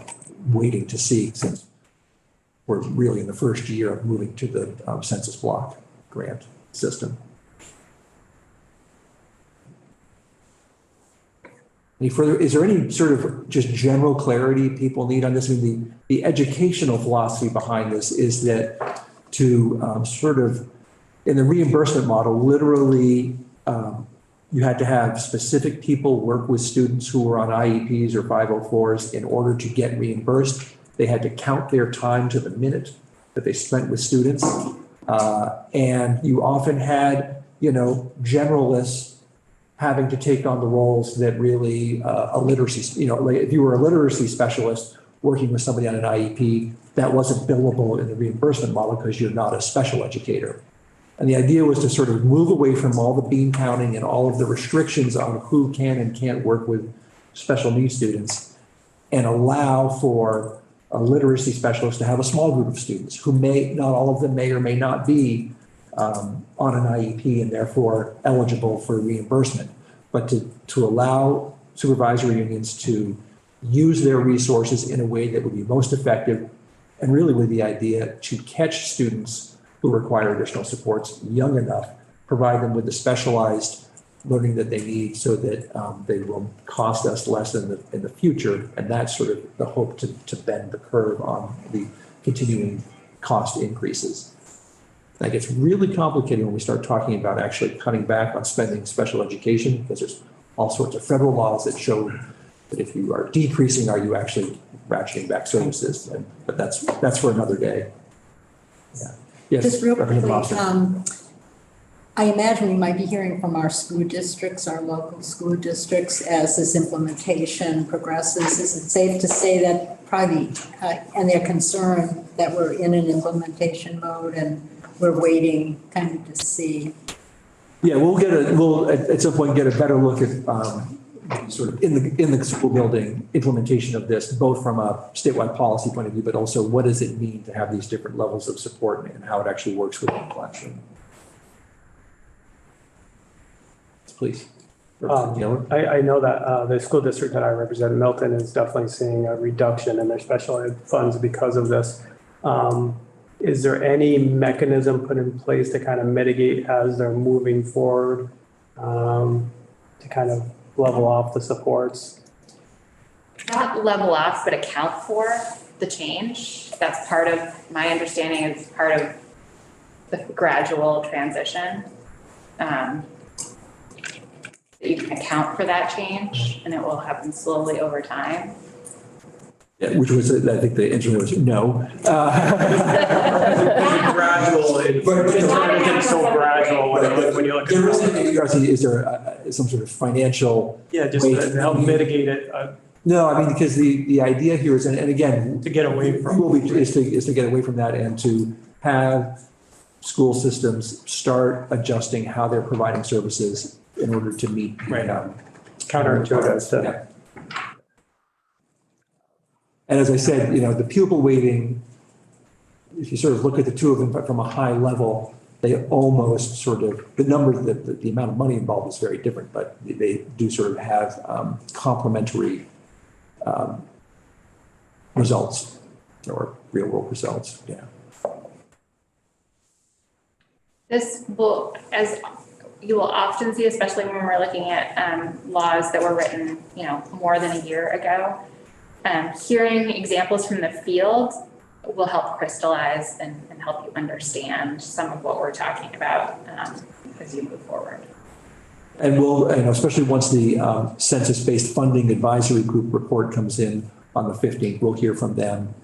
waiting to see, since we're really in the first year of moving to the census block grant system. Any further, is there any sort of just general clarity people need on this? I mean, the educational philosophy behind this is that to sort of, in the reimbursement model, literally, you had to have specific people work with students who were on IEPs or 504s in order to get reimbursed. They had to count their time to the minute that they spent with students. And you often had, generalists having to take on the roles that really a literacy, like if you were a literacy specialist working with somebody on an IEP, that wasn't billable in the reimbursement model because you're not a special educator. And the idea was to sort of move away from all the bean counting and all of the restrictions on who can and can't work with special needs students and allow for a literacy specialist to have a small group of students who not all of them may or may not be on an IEP and therefore eligible for reimbursement, but to allow supervisory unions to use their resources in a way that would be most effective, and really with the idea to catch students who require additional supports young enough, provide them with the specialized learning that they need so that they will cost us less in the future. And that's sort of the hope to bend the curve on the continuing cost increases. That gets really complicated when we start talking about actually cutting back on spending special education, because there's all sorts of federal laws that show that if you are decreasing, are you actually ratcheting back services? But that's for another day. Yeah. Yes, Just real Representative quickly, Lobster. I imagine we might be hearing from our school districts, our local school districts, as this implementation progresses. Is it safe to say that probably, and they're concerned that we're in an implementation mode and we're waiting kind of to see? Yeah, we'll at some point get a better look at sort of in the school building implementation of this, both from a statewide policy point of view, but also what does it mean to have these different levels of support and how it actually works within the classroom. Please. I know that the school district that I represent, Milton, is definitely seeing a reduction in their special ed funds because of this. Is there any mechanism put in place to kind of mitigate as they're moving forward, to kind of level off the supports? Not level off, but account for the change. That's part of my understanding, is part of the gradual transition. That you can account for that change, and it will happen slowly over time. Yeah, which was, I think the answer was no. Gradual, it's so gradual when you look at it. Is there some sort of financial? Yeah, just to help mitigate it. No, I mean, because the idea here is, and again. To get away from. Is to get away from that and to have school systems start adjusting how they're providing services in order to meet. Counterintuitive. Yeah. And as I said, the pupil weighting, if you sort of look at the two of them, but from a high level, they almost sort of, the number, the amount of money involved is very different, but they do sort of have complementary results or real world results. Yeah. This will, as you will often see, especially when we're looking at laws that were written, more than a year ago, hearing examples from the field will help crystallize and help you understand some of what we're talking about as you move forward. And we'll, especially once the census-based funding advisory group report comes in on the 15th, we'll hear from them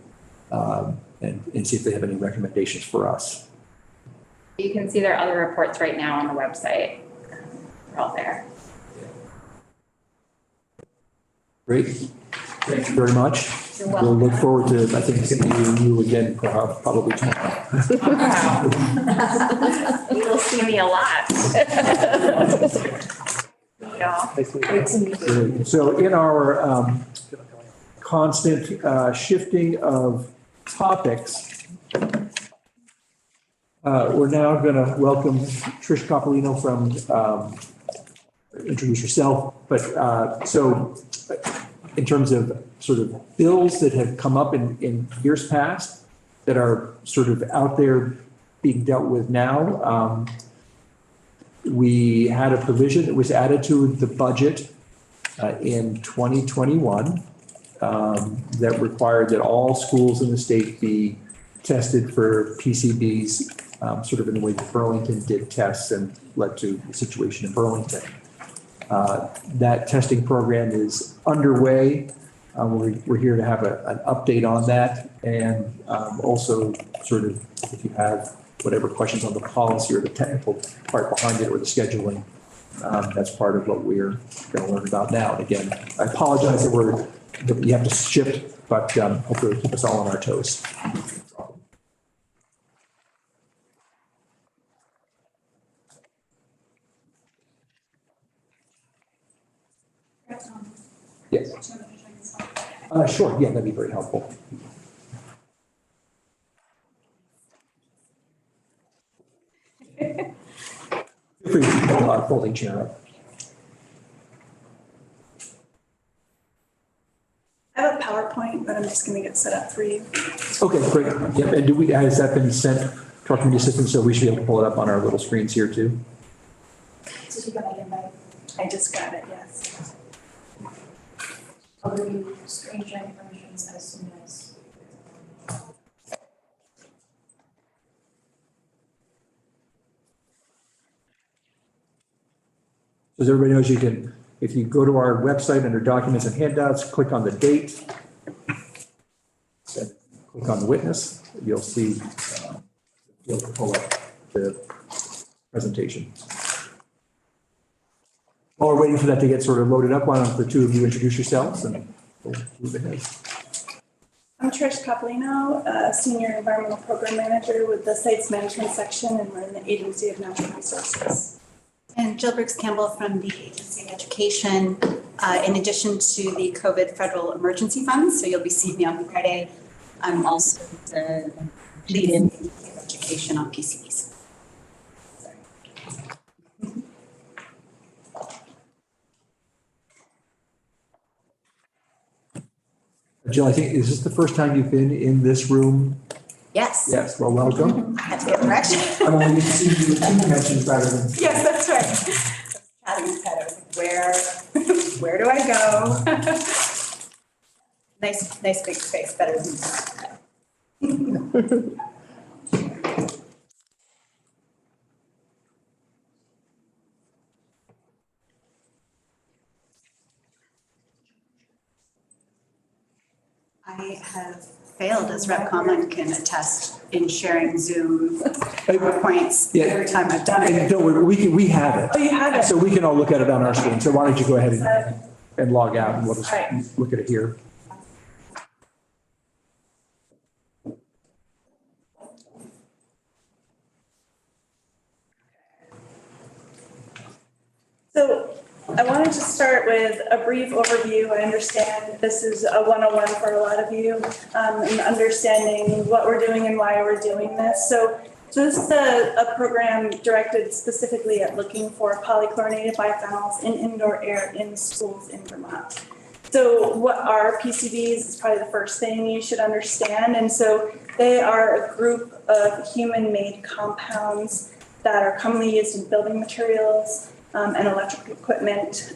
and see if they have any recommendations for us. You can see their other reports right now on the website. They're all there. Great. Thank you very much. You're welcome. We'll look forward to, I think, seeing you again probably tomorrow. Wow. You will see me a lot. Yeah. So in our constant shifting of topics, we're now going to welcome Trish Coppolino from, introduce yourself, but so in terms of sort of bills that have come up in years past that are sort of out there being dealt with now, we had a provision that was added to the budget in 2021 that required that all schools in the state be tested for PCBs, sort of in the way that Burlington did tests and led to the situation in Burlington. That testing program is underway. We're here to have an update on that, and also sort of if you have whatever questions on the policy or the technical part behind it or the scheduling, that's part of what we're going to learn about now. And again, I apologize that you have to shift, but hopefully it'll keep us all on our toes. Yes. Sure. Yeah, that'd be very helpful. Feel free to keep the folding chair up. I have a PowerPoint, but I'm just going to get set up for you. Okay, great. Yep. And has that been sent to our community assistant so we should be able to pull it up on our little screens here too? Did you get my invite? I just got it, yes. I'll review screen sharing permissions as soon as. As everybody knows, you can, if you go to our website under documents and handouts, click on the date, click on the witness, you'll see, you'll pull up the presentation. While we're waiting for that to get sort of loaded up, why don't the two of you introduce yourselves and we'll move ahead. I'm Trish Capolino, Senior Environmental Program Manager with the Sites Management Section, and we're in the Agency of Natural Resources. And Jill Briggs Campbell from the Agency of Education, in addition to the COVID federal emergency funds. So you'll be seeing me on Friday. I'm also the lead in education on PCBs. Jill, I think, is this the first time you've been in this room? Yes. Yes, well, welcome. I had to get direction. I'm only used to seeing you in two dimensions rather than. Yes, that's right. Chatting with Ted, I was like, where do I go? Nice big space, better than that. I have failed, as Rep. Conlon can attest, in sharing Zoom PowerPoints every time I've done it. And don't worry, we have it. Oh, you have it? So we can all look at it on our screen. So why don't you go ahead and log out and we'll just Right. look at it here. So I wanted to start with a brief overview. I understand this is a 101 for a lot of you, in understanding what we're doing and why we're doing this. So this is a program directed specifically at looking for polychlorinated biphenyls in indoor air in schools in Vermont. So what are PCBs is probably the first thing you should understand. And so they are a group of human-made compounds that are commonly used in building materials, and electrical equipment.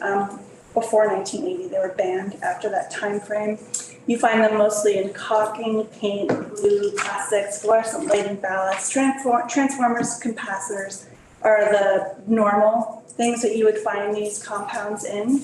Before 1980, they were banned after that time frame. You find them mostly in caulking, paint, glue, plastics, fluorescent lighting, ballasts, transformers, capacitors are the normal things that you would find these compounds in.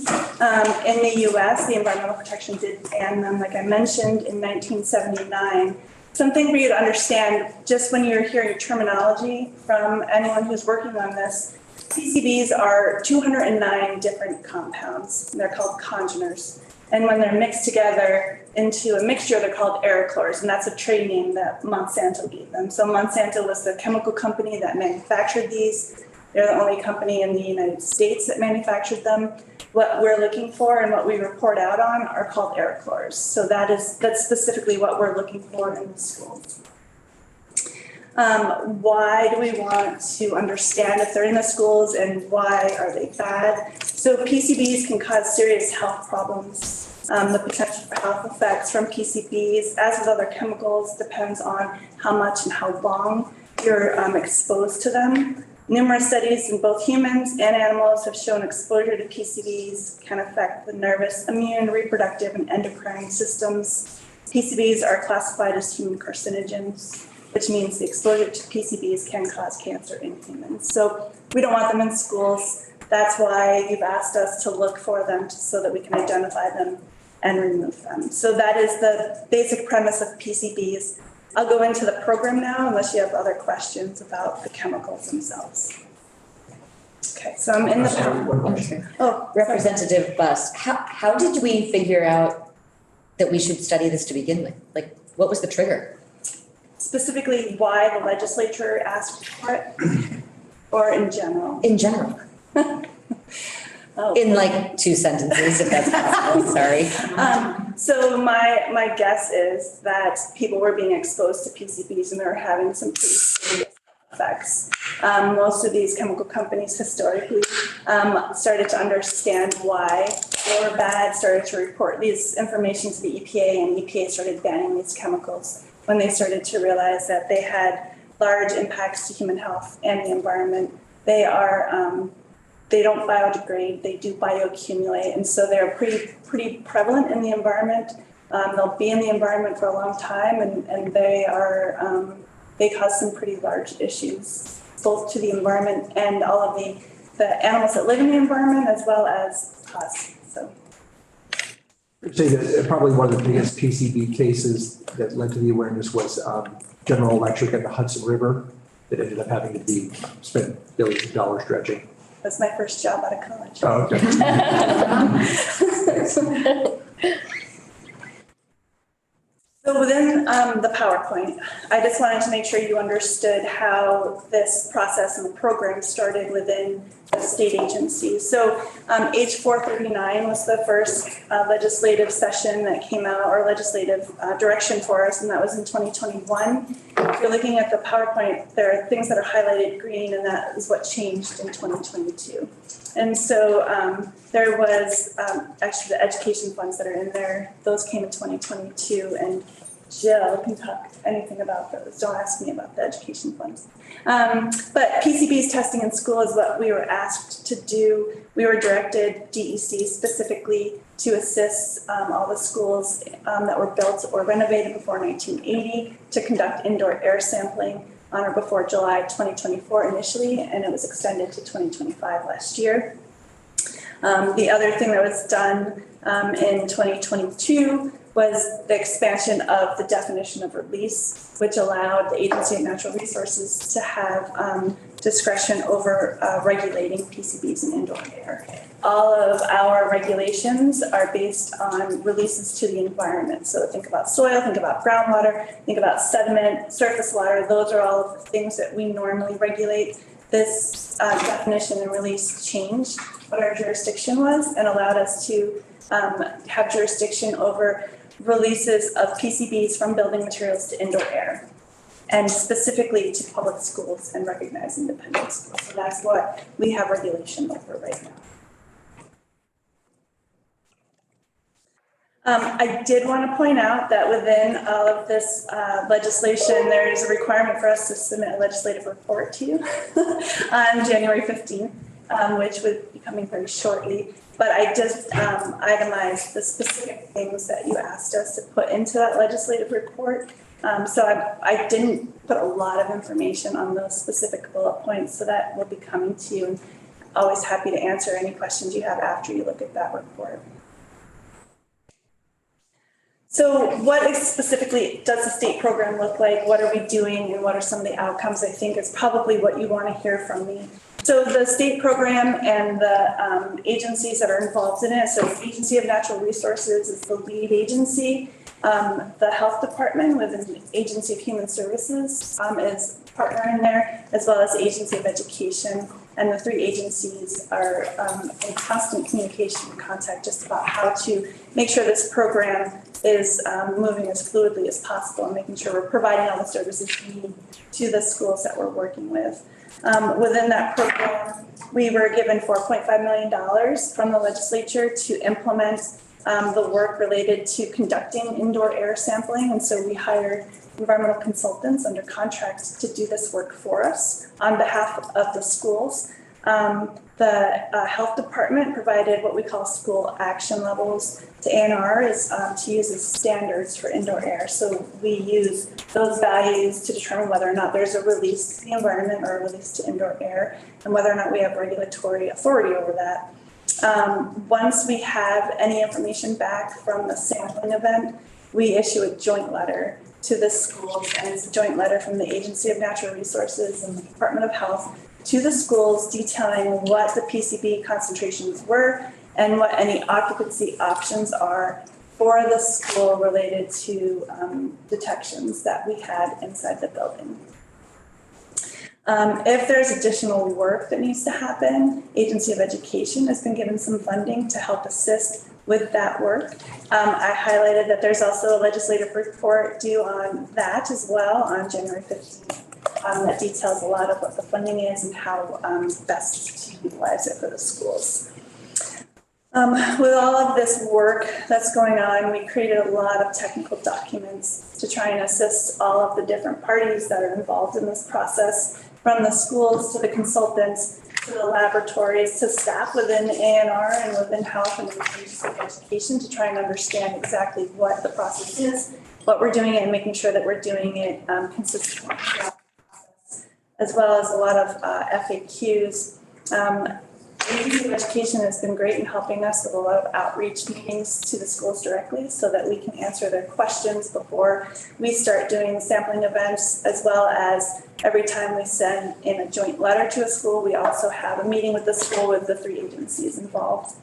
In the US, the Environmental Protection did ban them, like I mentioned, in 1979. Something for you to understand, just when you're hearing terminology from anyone who's working on this, PCBs are 209 different compounds. They're called congeners. And when they're mixed together into a mixture, they're called aerochlors. And that's a trade name that Monsanto gave them. So Monsanto was the chemical company that manufactured these. They're the only company in the United States that manufactured them. What we're looking for and what we report out on are called aerochlors. So that's specifically what we're looking for in the schools. Why do we want to understand if they're in the schools and why are they bad? So PCBs can cause serious health problems. The potential for health effects from PCBs, as with other chemicals, depends on how much and how long you're exposed to them. Numerous studies in both humans and animals have shown exposure to PCBs can affect the nervous, immune, reproductive, and endocrine systems. PCBs are classified as human carcinogens, which means the exposure to PCBs can cause cancer in humans. So we don't want them in schools. That's why you've asked us to look for them so that we can identify them and remove them. So that is the basic premise of PCBs. I'll go into the program now unless you have other questions about the chemicals themselves. Okay, so I'm in the. Oh, Representative Busk, how did we figure out that we should study this to begin with? Like, what was the trigger? Specifically, why the legislature asked for it, or in general? In general. In like 2 sentences, if that's possible, sorry. So my guess is that people were being exposed to PCBs and they were having some pretty serious effects. Most of these chemical companies historically started to understand why they were bad, started to report these information to the EPA, and EPA started banning these chemicals when they started to realize that they had large impacts to human health and the environment. They are, they don't biodegrade, they do bioaccumulate, and so they're pretty prevalent in the environment. They'll be in the environment for a long time, and they are, they cause some pretty large issues, both to the environment and all of the the animals that live in the environment as well as us, so. I'd say that probably one of the biggest PCB cases that led to the awareness was General Electric at the Hudson River that ended up having to be spent billions of dollars dredging. That's my first job out of college. Oh, okay. So within the PowerPoint, I just wanted to make sure you understood how this process and the program started within the state agency. So H 439 was the first legislative session that came out, or legislative direction for us, and that was in 2021. If you're looking at the PowerPoint, there are things that are highlighted green, and that is what changed in 2022. And so there was actually the education funds that are in there. Those came in 2022, and Jill can talk anything about those. Don't ask me about the education funds. But PCBs testing in school is what we were asked to do. We were directed, DEC specifically, to assist all the schools that were built or renovated before 1980 to conduct indoor air sampling on or before July 2024 initially, and it was extended to 2025 last year. The other thing that was done in 2022 was the expansion of the definition of release, which allowed the Agency of Natural Resources to have discretion over regulating PCBs in indoor air. All of our regulations are based on releases to the environment. So think about soil, think about groundwater, think about sediment, surface water. Those are all of the things that we normally regulate. This definition and release changed what our jurisdiction was and allowed us to have jurisdiction over releases of PCBs from building materials to indoor air, and specifically to public schools and recognized independent schools. So that's what we have regulation over right now. I did want to point out that within all of this legislation, there is a requirement for us to submit a legislative report to you on January 15th, which would be coming very shortly. But I just itemized the specific things that you asked us to put into that legislative report. So I didn't put a lot of information on those specific bullet points, so that will be coming to you. And always happy to answer any questions you have after you look at that report. So what specifically does the state program look like? What are we doing and what are some of the outcomes? I think is probably what you want to hear from me. So the state program and the agencies that are involved in it, so the Agency of Natural Resources is the lead agency. The Health Department within the Agency of Human Services is partner in there, as well as the Agency of Education. And the three agencies are in constant communication and contact just about how to make sure this program is moving as fluidly as possible and making sure we're providing all the services we need to the schools that we're working with. Within that program, we were given $4.5 million from the legislature to implement the work related to conducting indoor air sampling. And so we hired environmental consultants under contract to do this work for us on behalf of the schools. The health department provided what we call school action levels to ANR is to use as standards for indoor air. So we use those values to determine whether or not there's a release to the environment or a release to indoor air and whether or not we have regulatory authority over that. Once we have any information back from the sampling event, we issue a joint letter to the schools, and it's a joint letter from the Agency of Natural Resources and the Department of Health to the schools detailing what the PCB concentrations were and what any occupancy options are for the school related to detections that we had inside the building. If there's additional work that needs to happen, Agency of Education has been given some funding to help assist with that work. I highlighted that there's also a legislative report due on that as well on January 15th. That details a lot of what the funding is and how best to utilize it for the schools. With all of this work that's going on, we created a lot of technical documents to try and assist all of the different parties that are involved in this process, from the schools to the consultants, to the laboratories, to staff within ANR and within health and education to try and understand exactly what the process is, what we're doing, and making sure that we're doing it consistently, as well as a lot of FAQs Agency of Education has been great in helping us with a lot of outreach meetings to the schools directly so that we can answer their questions before we start doing sampling events, as well as every time we send in a joint letter to a school, we also have a meeting with the school with the 3 agencies involved.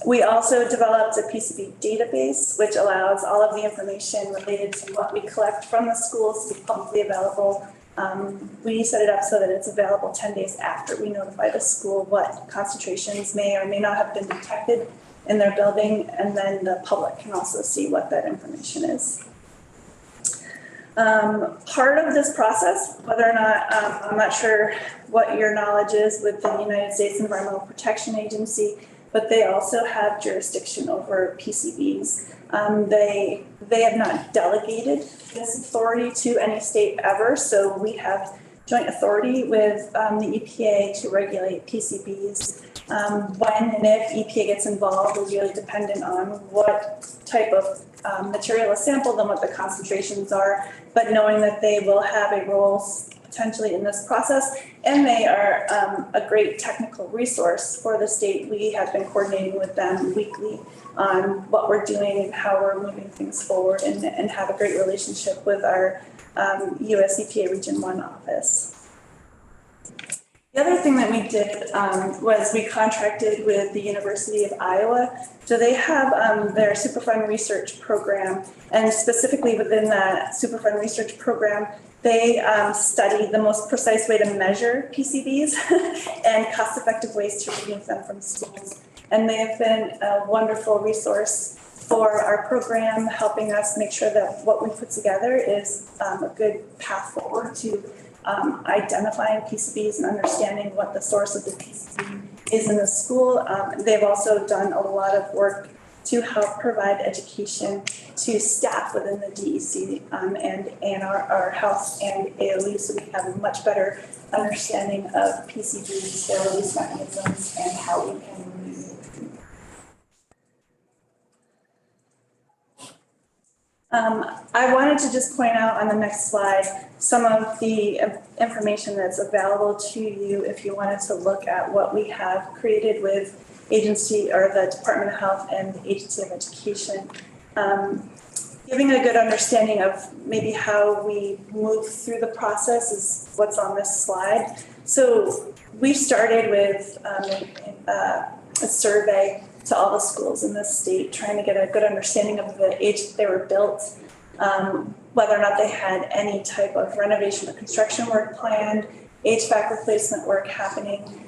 We also developed a PCB database, which allows all of the information related to what we collect from the schools to be publicly available. We set it up so that it's available 10 days after we notify the school what concentrations may or may not have been detected in their building, and then the public can also see what that information is. Part of this process, whether or not, I'm not sure what your knowledge is with the United States Environmental Protection Agency, but they also have jurisdiction over PCBs. They have not delegated this authority to any state ever, so we have joint authority with the EPA to regulate PCBs. When and if EPA gets involved is really dependent on what type of material is sampled and what the concentrations are, but knowing that they will have a role potentially in this process, and they are a great technical resource for the state. We have been coordinating with them weekly on what we're doing and how we're moving things forward, and have a great relationship with our US EPA Region 1 office. The other thing that we did was we contracted with the University of Iowa. So they have their Superfund research program, and specifically within that Superfund research program, they study the most precise way to measure PCBs and cost-effective ways to remove them from schools. And they have been a wonderful resource for our program, helping us make sure that what we put together is a good path forward to identifying PCBs and understanding what the source of the PCB is in the school. They've also done a lot of work to help provide education to staff within the DEC and our health and AOE, so we have a much better understanding of PCBs, their release mechanisms, and how we can remove them. I wanted to just point out on the next slide some of the information that's available to you if you wanted to look at what we have created with agency or the Department of Health and the Agency of Education. Giving a good understanding of maybe how we move through the process is what's on this slide. So we started with a survey to all the schools in the state, trying to get a good understanding of the age that they were built, whether or not they had any type of renovation or construction work planned, HVAC replacement work happening,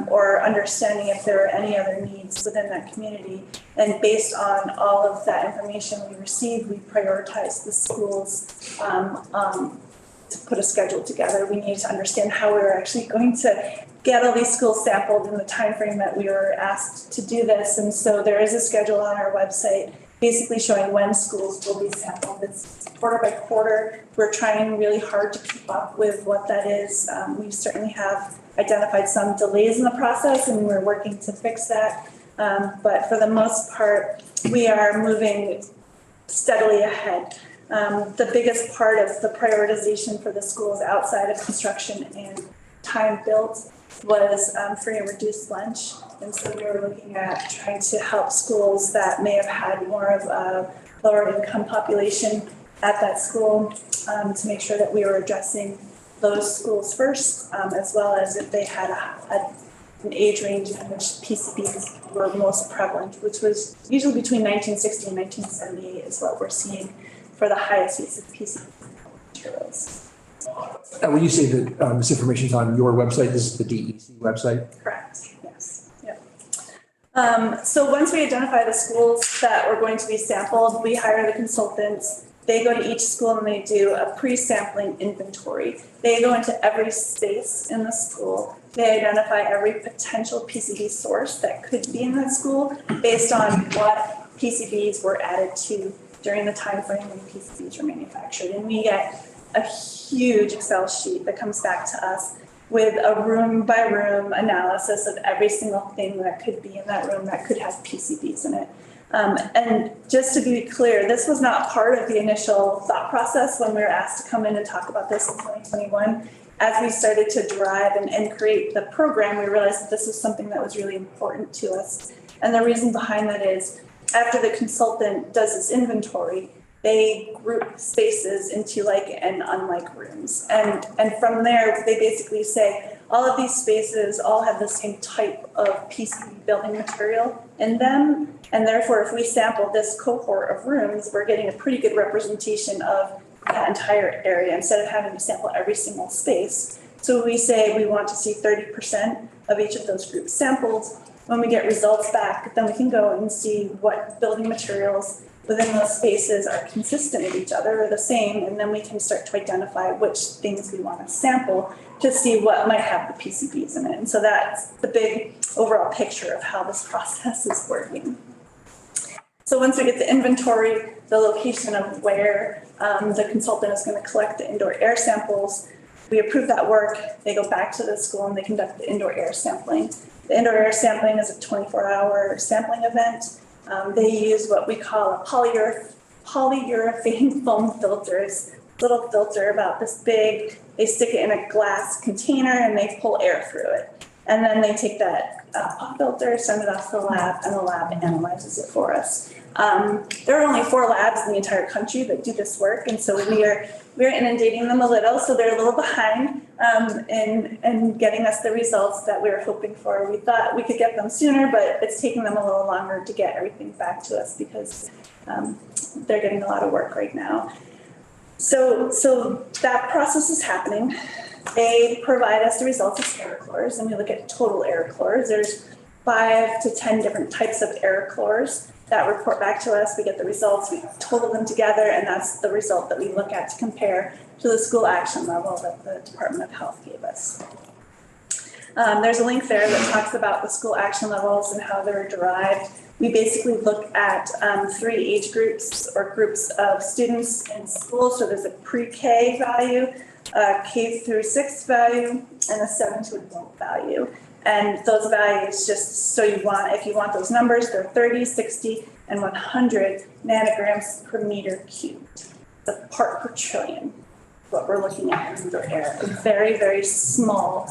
or understanding if there are any other needs within that community. And based on all of that information we received, we prioritized the schools to put a schedule together. We needed to understand how we were actually going to get all these schools sampled in the time frame that we were asked to do this. And so there is a schedule on our website basically showing when schools will be sampled. It's quarter by quarter. We're trying really hard to keep up with what that is. We certainly have identified some delays in the process, and we're working to fix that. But for the most part, we are moving steadily ahead. The biggest part of the prioritization for the schools outside of construction and time built was free and reduced lunch. And so we were looking at trying to help schools that may have had more of a lower income population at that school, to make sure that we were addressing those schools first, as well as if they had an age range in which PCBs were most prevalent, which was usually between 1960 and 1978 is what we're seeing for the highest use of PCB materials. And when you say that this information is on your website, this is the DEC website? Correct, yes. Yep. So once we identify the schools that were going to be sampled, we hire the consultants. They go to each school and they do a pre-sampling inventory. They go into every space in the school. They identify every potential PCB source that could be in that school based on what PCBs were added to during the time frame when PCBs were manufactured. And we get a huge Excel sheet that comes back to us with a room by room analysis of every single thing that could be in that room that could have PCBs in it. And just to be clear, this was not part of the initial thought process when we were asked to come in and talk about this in 2021. as we started to drive and create the program, we realized that this was something that was really important to us. And the reason behind that is after the consultant does this inventory, they group spaces into like and unlike rooms. And from there, they basically say, all of these spaces all have the same type of PCB building material in them. And therefore, if we sample this cohort of rooms, we're getting a pretty good representation of that entire area instead of having to sample every single space. So we say we want to see 30% of each of those groups sampled. When we get results back, then we can go and see what building materials within those spaces are consistent with each other or the same, and then we can start to identify which things we want to sample to see what might have the PCBs in it. And so that's the big overall picture of how this process is working. So once we get the inventory, the location of where the consultant is going to collect the indoor air samples, we approve that work, they go back to the school and they conduct the indoor air sampling. The indoor air sampling is a 24-hour sampling event. They use what we call a polyurethane foam filter. It's a little filter about this big. They stick it in a glass container and they pull air through it. And then they take that pop filter, send it off to the lab, and the lab analyzes it for us. There are only 4 labs in the entire country that do this work, and so we're inundating them a little, so they're a little behind in getting us the results that we were hoping for. We thought we could get them sooner, but it's taking them a little longer to get everything back to us because they're getting a lot of work right now. So that process is happening. They provide us the results of air chlors, and we look at total air chlors. There's 5 to 10 different types of air chlors that report back to us. We get the results, we total them together, and that's the result that we look at to compare to the school action level that the Department of Health gave us. There's a link there that talks about the school action levels and how they're derived. We basically look at 3 age groups or groups of students in school. So there's a pre-K value, a K through 6 value, and a 7 to adult value. And those values, just so if you want those numbers, they're 30, 60, and 100 nanograms per meter cubed. The part per trillion, what we're looking at in indoor air. A very, very small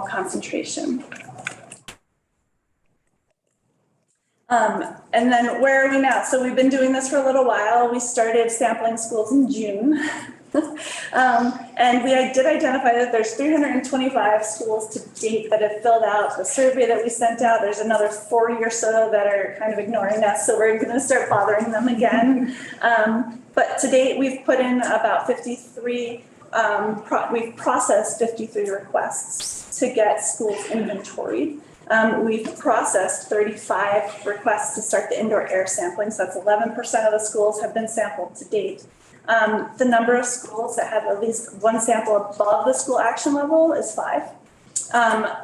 concentration. And then where are we now? So we've been doing this for a little while. We started sampling schools in June. And we did identify that there's 325 schools to date that have filled out the survey that we sent out. There's another 40 or so that are kind of ignoring us, so we're going to start bothering them again. But to date, we've put in about 53, we've processed 53 requests to get schools inventoried. We've processed 35 requests to start the indoor air sampling, so that's 11% of the schools have been sampled to date. The number of schools that have at least one sample above the school action level is 5.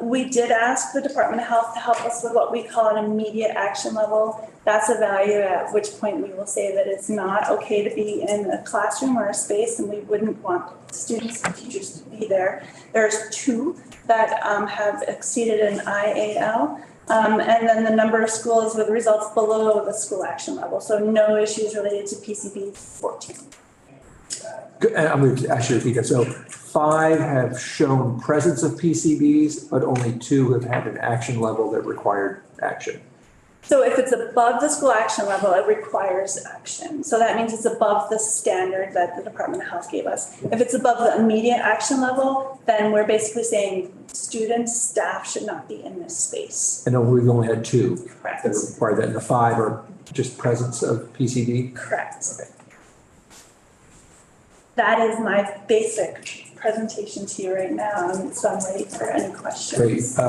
We did ask the Department of Health to help us with what we call an immediate action level. That's a value at which point we will say that it's not okay to be in a classroom or a space, and we wouldn't want students and teachers to be there. There's 2 that have exceeded an IAL. And then the number of schools with results below the school action level. So no issues related to PCB 14. I'm going to actually repeat that. So 5 have shown presence of PCBs, but only 2 have had an action level that required action. So if it's above the school action level, it requires action. So that means it's above the standard that the Department of Health gave us. If it's above the immediate action level, then we're basically saying students, staff should not be in this space. And we've only had 2 Correct. that require that, and the 5 are just presence of PCB? Correct. Okay. That is my basic presentation to you right now, so I'm ready for any questions. Great. So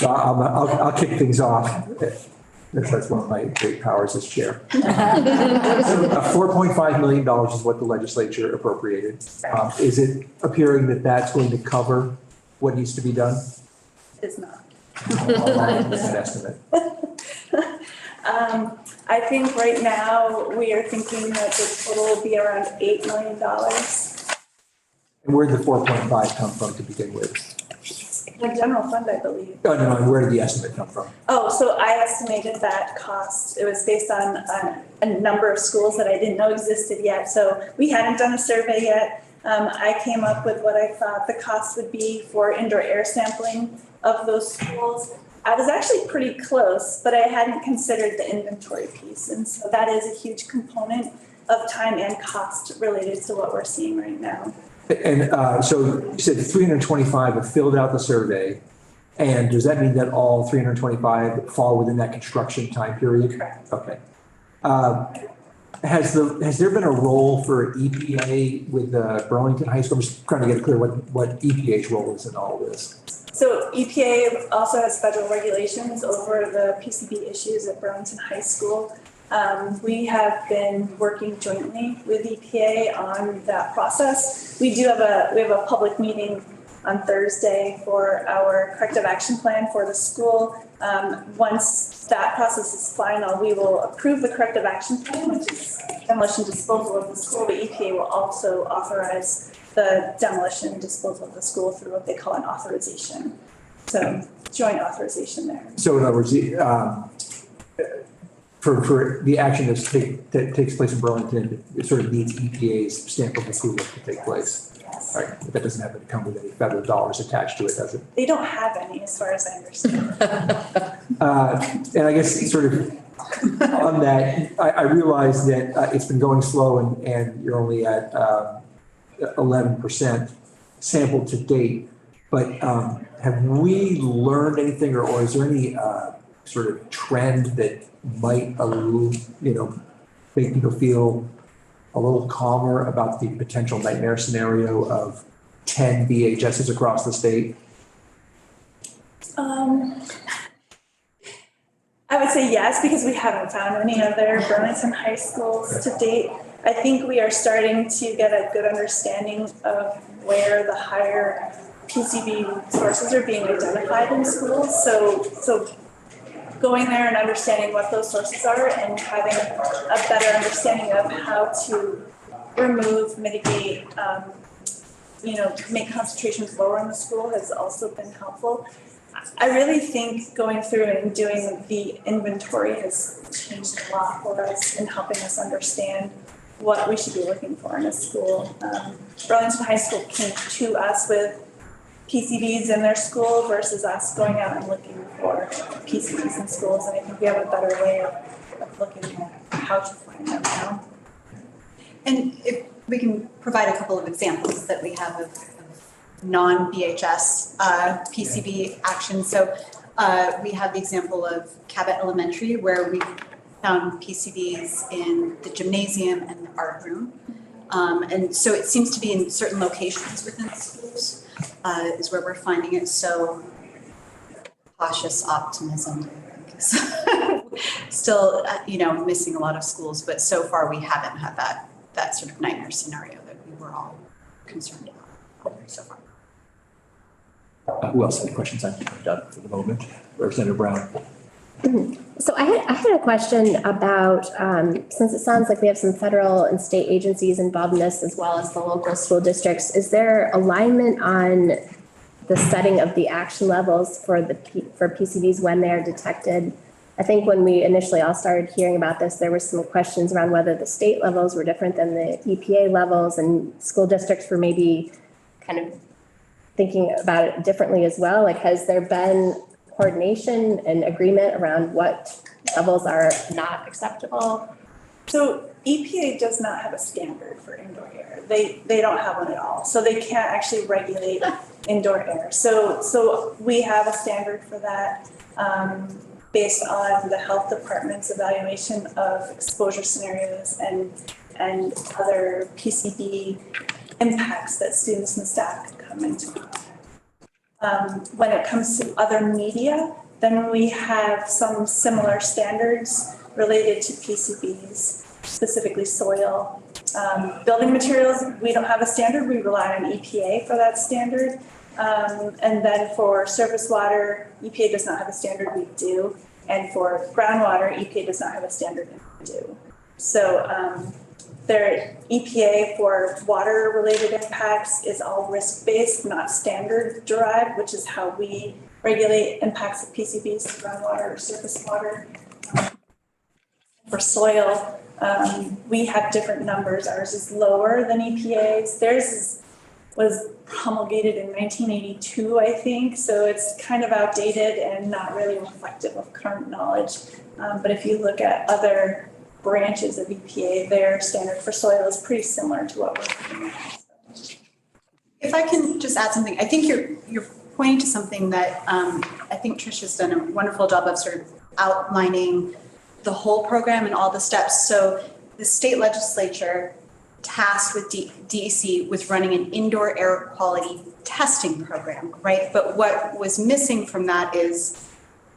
I'll kick things off. That's one of my great powers as chair. $4.5 million is what the legislature appropriated. Is it appearing that that's going to cover what needs to be done? It is not. What's that estimate? I think right now we are thinking that the total will be around $8 million. And where did the 4.5 come from to begin with? The general fund, I believe. Oh, no, and where did the estimate come from? Oh, so I estimated that cost. It was based on a number of schools that I didn't know existed yet. So we hadn't done a survey yet. I came up with what I thought the cost would be for indoor air sampling of those schools. I was actually pretty close, but I hadn't considered the inventory piece. And so that is a huge component of time and cost related to what we're seeing right now. And so you said 325 have filled out the survey. And does that mean that all 325 fall within that construction time period? Correct. Okay. Has there been a role for EPA with Burlington High School? I'm just trying to get clear what EPA's role is in all of this. So EPA also has federal regulations over the PCB issues at Burlington High School. We have been working jointly with EPA on that process. We have a public meeting on Thursday for our corrective action plan for the school. Once that process is final, we will approve the corrective action plan, which is demolition disposal of the school. The EPA will also authorize the demolition and disposal of the school through what they call an authorization. So joint authorization there. So in other words, for the action that takes place in Burlington, it sort of needs EPA's stamp of approval to take place. Yes. Right, but that doesn't have to come with any federal dollars attached to it, does it? They don't have any, as far as I understand. And I guess sort of on that, I realize that it's been going slow and you're only at 11% sample to date. But have we learned anything or is there any sort of trend that might, make people feel a little calmer about the potential nightmare scenario of 10 VHSs across the state? I would say yes, because we haven't found any other Burlington high schools to date. I think we are starting to get a good understanding of where the higher PCB sources are being identified in schools. So going there and understanding what those sources are and having a better understanding of how to remove, mitigate, make concentrations lower in the school has also been helpful. I really think going through and doing the inventory has changed a lot for us in helping us understand what we should be looking for in a school. Burlington High School came to us with PCBs in their school versus us going out and looking for PCBs in schools. And I think we have a better way of looking at how to find them now. And if we can provide a couple of examples that we have of non-VHS PCB action. So we have the example of Cabot Elementary, where we found PCBs in the gymnasium and the art room. And so it seems to be in certain locations within the schools is where we're finding it. So cautious optimism, I guess. Still, missing a lot of schools, but so far we haven't had that sort of nightmare scenario that we were all concerned about so far. Who else had questions? I'm done for the moment. Representative Brown. So I had a question about, since it sounds like we have some federal and state agencies involved in this as well as the local school districts, is there alignment on the setting of the action levels for PCBs when they're detected? I think when we initially all started hearing about this, there were some questions around whether the state levels were different than the EPA levels, and school districts were maybe kind of thinking about it differently as well. Like, has there been coordination and agreement around what levels are not acceptable? So EPA does not have a standard for indoor air. They don't have one at all. So they can't actually regulate indoor air. So we have a standard for that based on the health department's evaluation of exposure scenarios and other PCB impacts that students and staff can come into. When it comes to other media, then we have some similar standards related to PCBs, specifically soil. Building materials, we don't have a standard. We rely on EPA for that standard. And then for surface water, EPA does not have a standard, we do. And for groundwater, EPA does not have a standard, and we do. So their EPA for water-related impacts is all risk-based, not standard-derived, which is how we regulate impacts of PCBs to groundwater or surface water. For soil, We have different numbers. Ours is lower than EPA's. Was promulgated in 1982, I think, so it's kind of outdated and not really reflective of current knowledge. But if you look at other branches of EPA, their standard for soil is pretty similar to what we're doing. If I can just add something, I think you're pointing to something that I think Trish has done a wonderful job of sort of outlining the whole program and all the steps. So the state legislature tasked with DEC with running an indoor air quality testing program, right? But what was missing from that is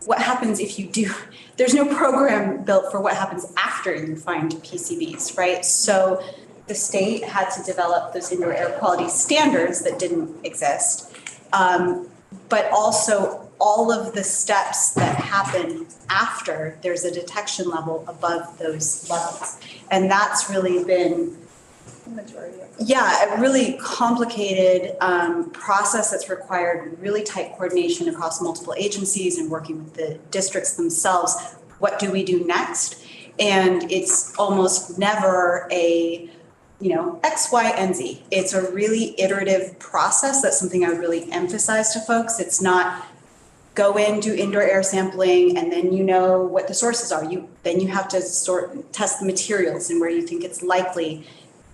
what happens if you do, there's no program built for what happens after you find PCBs, right? So the state had to develop those indoor air quality standards that didn't exist. But also all of the steps that happen after there's a detection level above those levels. And that's really been a really complicated process that's required really tight coordination across multiple agencies and working with the districts themselves. What do we do next? And it's almost never a, X, Y, and Z. It's a really iterative process. That's something I would really emphasize to folks. It's not go in, do indoor air sampling, and then you know what the sources are. Then you have to test the materials and where you think it's likely.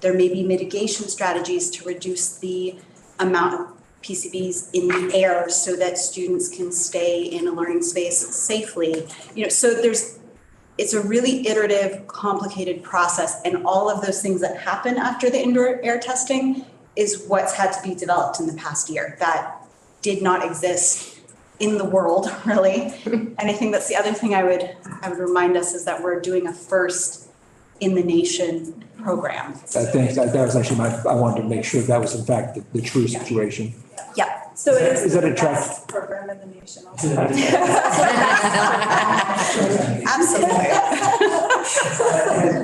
There may be mitigation strategies to reduce the amount of PCBs in the air so that students can stay in a learning space safely. So it's a really iterative, complicated process, and all of those things that happen after the indoor air testing is what's had to be developed in the past year that did not exist in the world, really. And I think that's the other thing I would remind us is that we're doing a first in the nation program. I think that was actually I wanted to make sure that was in fact the true situation. Yeah. So it is that the a track? best program in the nation also. Absolutely.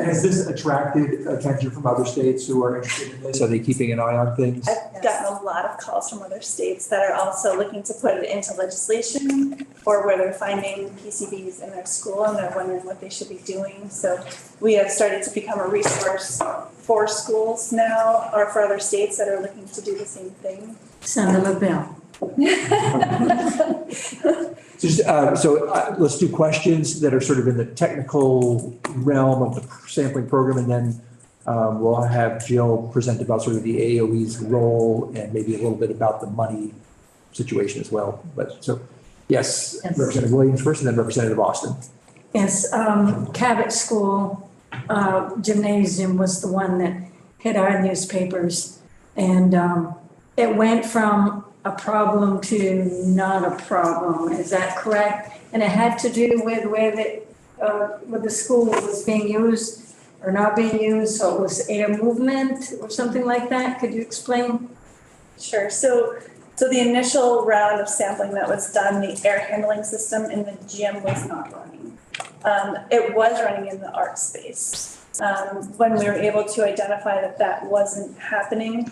Has this attracted attention from other states who are interested in this? Are they keeping an eye on things? I've gotten a lot of calls from other states that are also looking to put it into legislation or where they're finding PCBs in their school and they're wondering what they should be doing. So we have started to become a resource for schools now or for other states that are looking to do the same thing. Send them a bill. Let's do questions that are sort of in the technical realm of the sampling program, and then we'll have Jill present about sort of the AOE's role and maybe a little bit about the money situation as well. Yes, Representative Williams first, and then Representative Austin. Yes, Cabot School gymnasium was the one that hit our newspapers, and it went from a problem to not a problem. Is that correct? And it had to do with where the school was being used or not being used. So it was air movement or something like that. Could you explain? Sure. So the initial round of sampling that was done, the air handling system in the gym was not running. It was running in the art space. When we were able to identify that wasn't happening,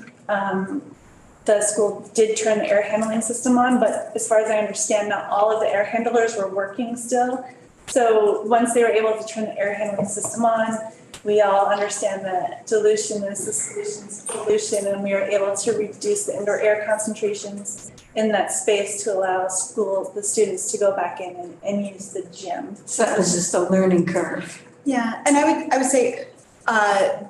the school did turn the air handling system on, but as far as I understand, not all of the air handlers were working still. So once they were able to turn the air handling system on, we all understand that dilution is the solution to pollution, and we were able to reduce the indoor air concentrations in that space to allow the students to go back in and use the gym. So that was just a learning curve. Yeah, and I would say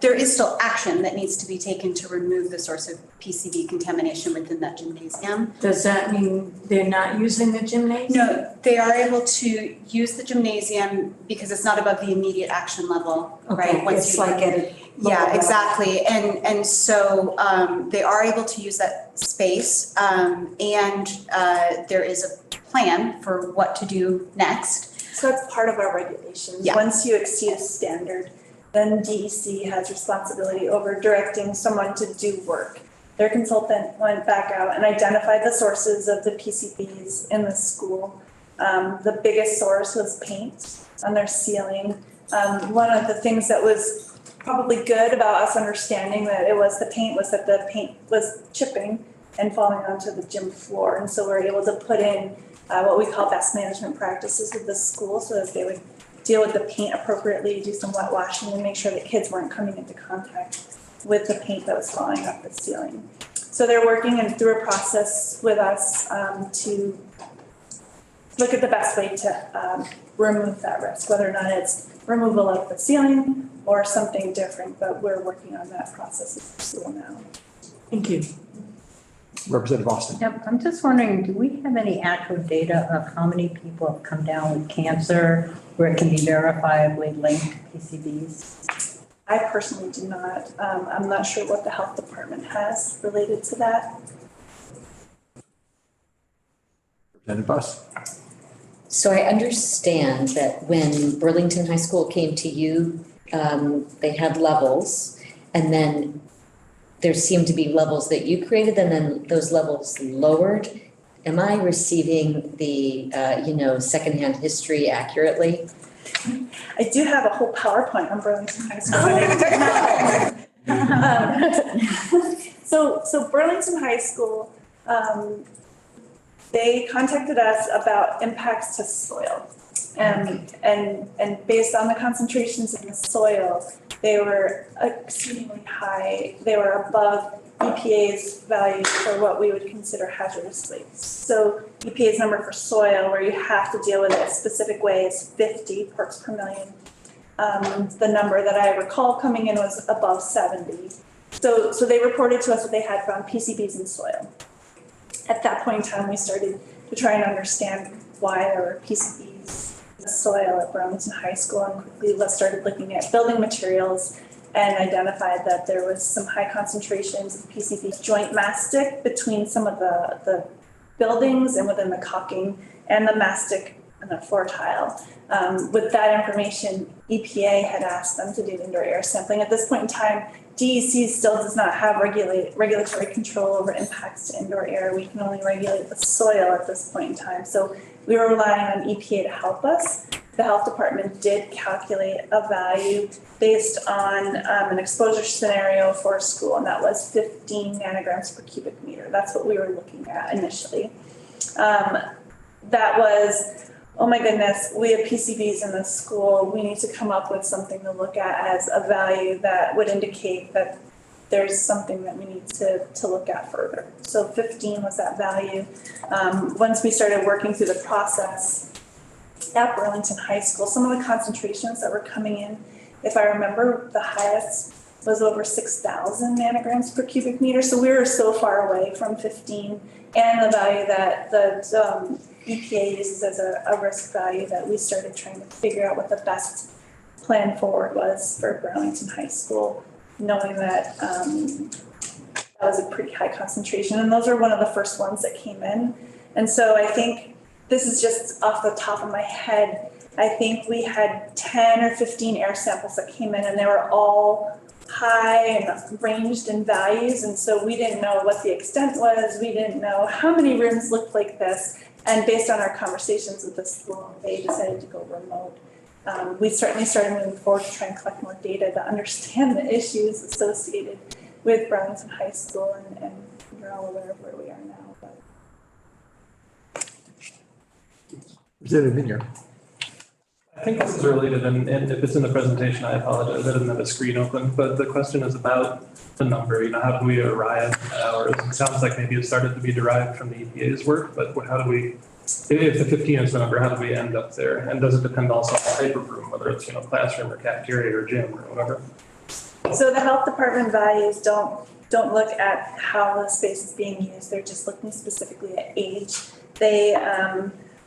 there is still action that needs to be taken to remove the source of PCB contamination within that gymnasium. Does that mean they're not using the gymnasium? No, they are able to use the gymnasium because it's not above the immediate action level, right? Okay, it's like at a lower Yeah, level. exactly. And so they are able to use that space, and there is a plan for what to do next. So that's part of our regulations. Yeah. Once you exceed a standard, then DEC has responsibility over directing someone to do work. Their consultant went back out and identified the sources of the PCBs in the school. The biggest source was paint on their ceiling. One of the things that was probably good about us understanding that it was the paint was that the paint was chipping and falling onto the gym floor. And so we're able to put in what we call best management practices with the school so that they would deal with the paint appropriately, do some wet washing, and make sure that kids weren't coming into contact with the paint that was falling off the ceiling. So they're working through a process with us to look at the best way to remove that risk, whether or not it's removal of the ceiling or something different, but we're working on that process at the school now. Thank you. Representative Austin. Yep, I'm just wondering, do we have any actual data of how many people have come down with cancer where it can be verifiably linked to PCBs? I personally do not. I'm not sure what the health department has related to that. Representative Buss. So I understand that when Burlington High School came to you, they had levels, and then there seemed to be levels that you created, and then those levels lowered. Am I receiving the, secondhand history accurately? I do have a whole PowerPoint on Burlington High School. So Burlington High School, they contacted us about impacts to soil. And based on the concentrations in the soil, they were exceedingly high. They were above EPA's value for what we would consider hazardous waste. So EPA's number for soil, where you have to deal with it a specific way, is 50 parts per million. The number that I recall coming in was above 70. So they reported to us that they had found PCBs in soil. At that point in time, we started to try and understand why there were PCBs in the soil at Burlington High School, and quickly started looking at building materials and identified that there was some high concentrations of PCB joint mastic between some of the buildings and within the caulking and the mastic and the floor tile. With that information, EPA had asked them to do indoor air sampling. At this point in time, DEC still does not have regulatory control over impacts to indoor air. We can only regulate the soil at this point in time. So we were relying on EPA to help us. The health department did calculate a value based on an exposure scenario for a school, and that was 15 nanograms per cubic meter. That's what we were looking at initially. That was, oh my goodness, we have PCBs in this school. We need to come up with something to look at as a value that would indicate that there's something that we need to look at further. So 15 was that value. Once we started working through the process at Burlington High School, some of the concentrations that were coming in, if I remember, the highest was over 6,000 nanograms per cubic meter. So we were so far away from 15 and the value that the EPA uses as a risk value that we started trying to figure out what the best plan forward was for Burlington High School, knowing that that was a pretty high concentration. And those are one of the first ones that came in. And so I think this is just off the top of my head. I think we had 10 or 15 air samples that came in, and they were all high and ranged in values. And so we didn't know what the extent was. We didn't know how many rooms looked like this. And based on our conversations with the school, they decided to go remote. We certainly started moving forward to try and collect more data to understand the issues associated with Burlington High School, and you're all aware of where we are now. Representative Vineyard. I think this is related, and if it's in the presentation, I apologize, I didn't have a screen open, but the question is about the number, how do we arrive at ours? It sounds like maybe it started to be derived from the EPA's work, but how do we, if the 15 is the number, how do we end up there? And does it depend also on the type of room, whether it's, classroom or cafeteria or gym or whatever? So the health department values don't look at how the space is being used, they're just looking specifically at age. They,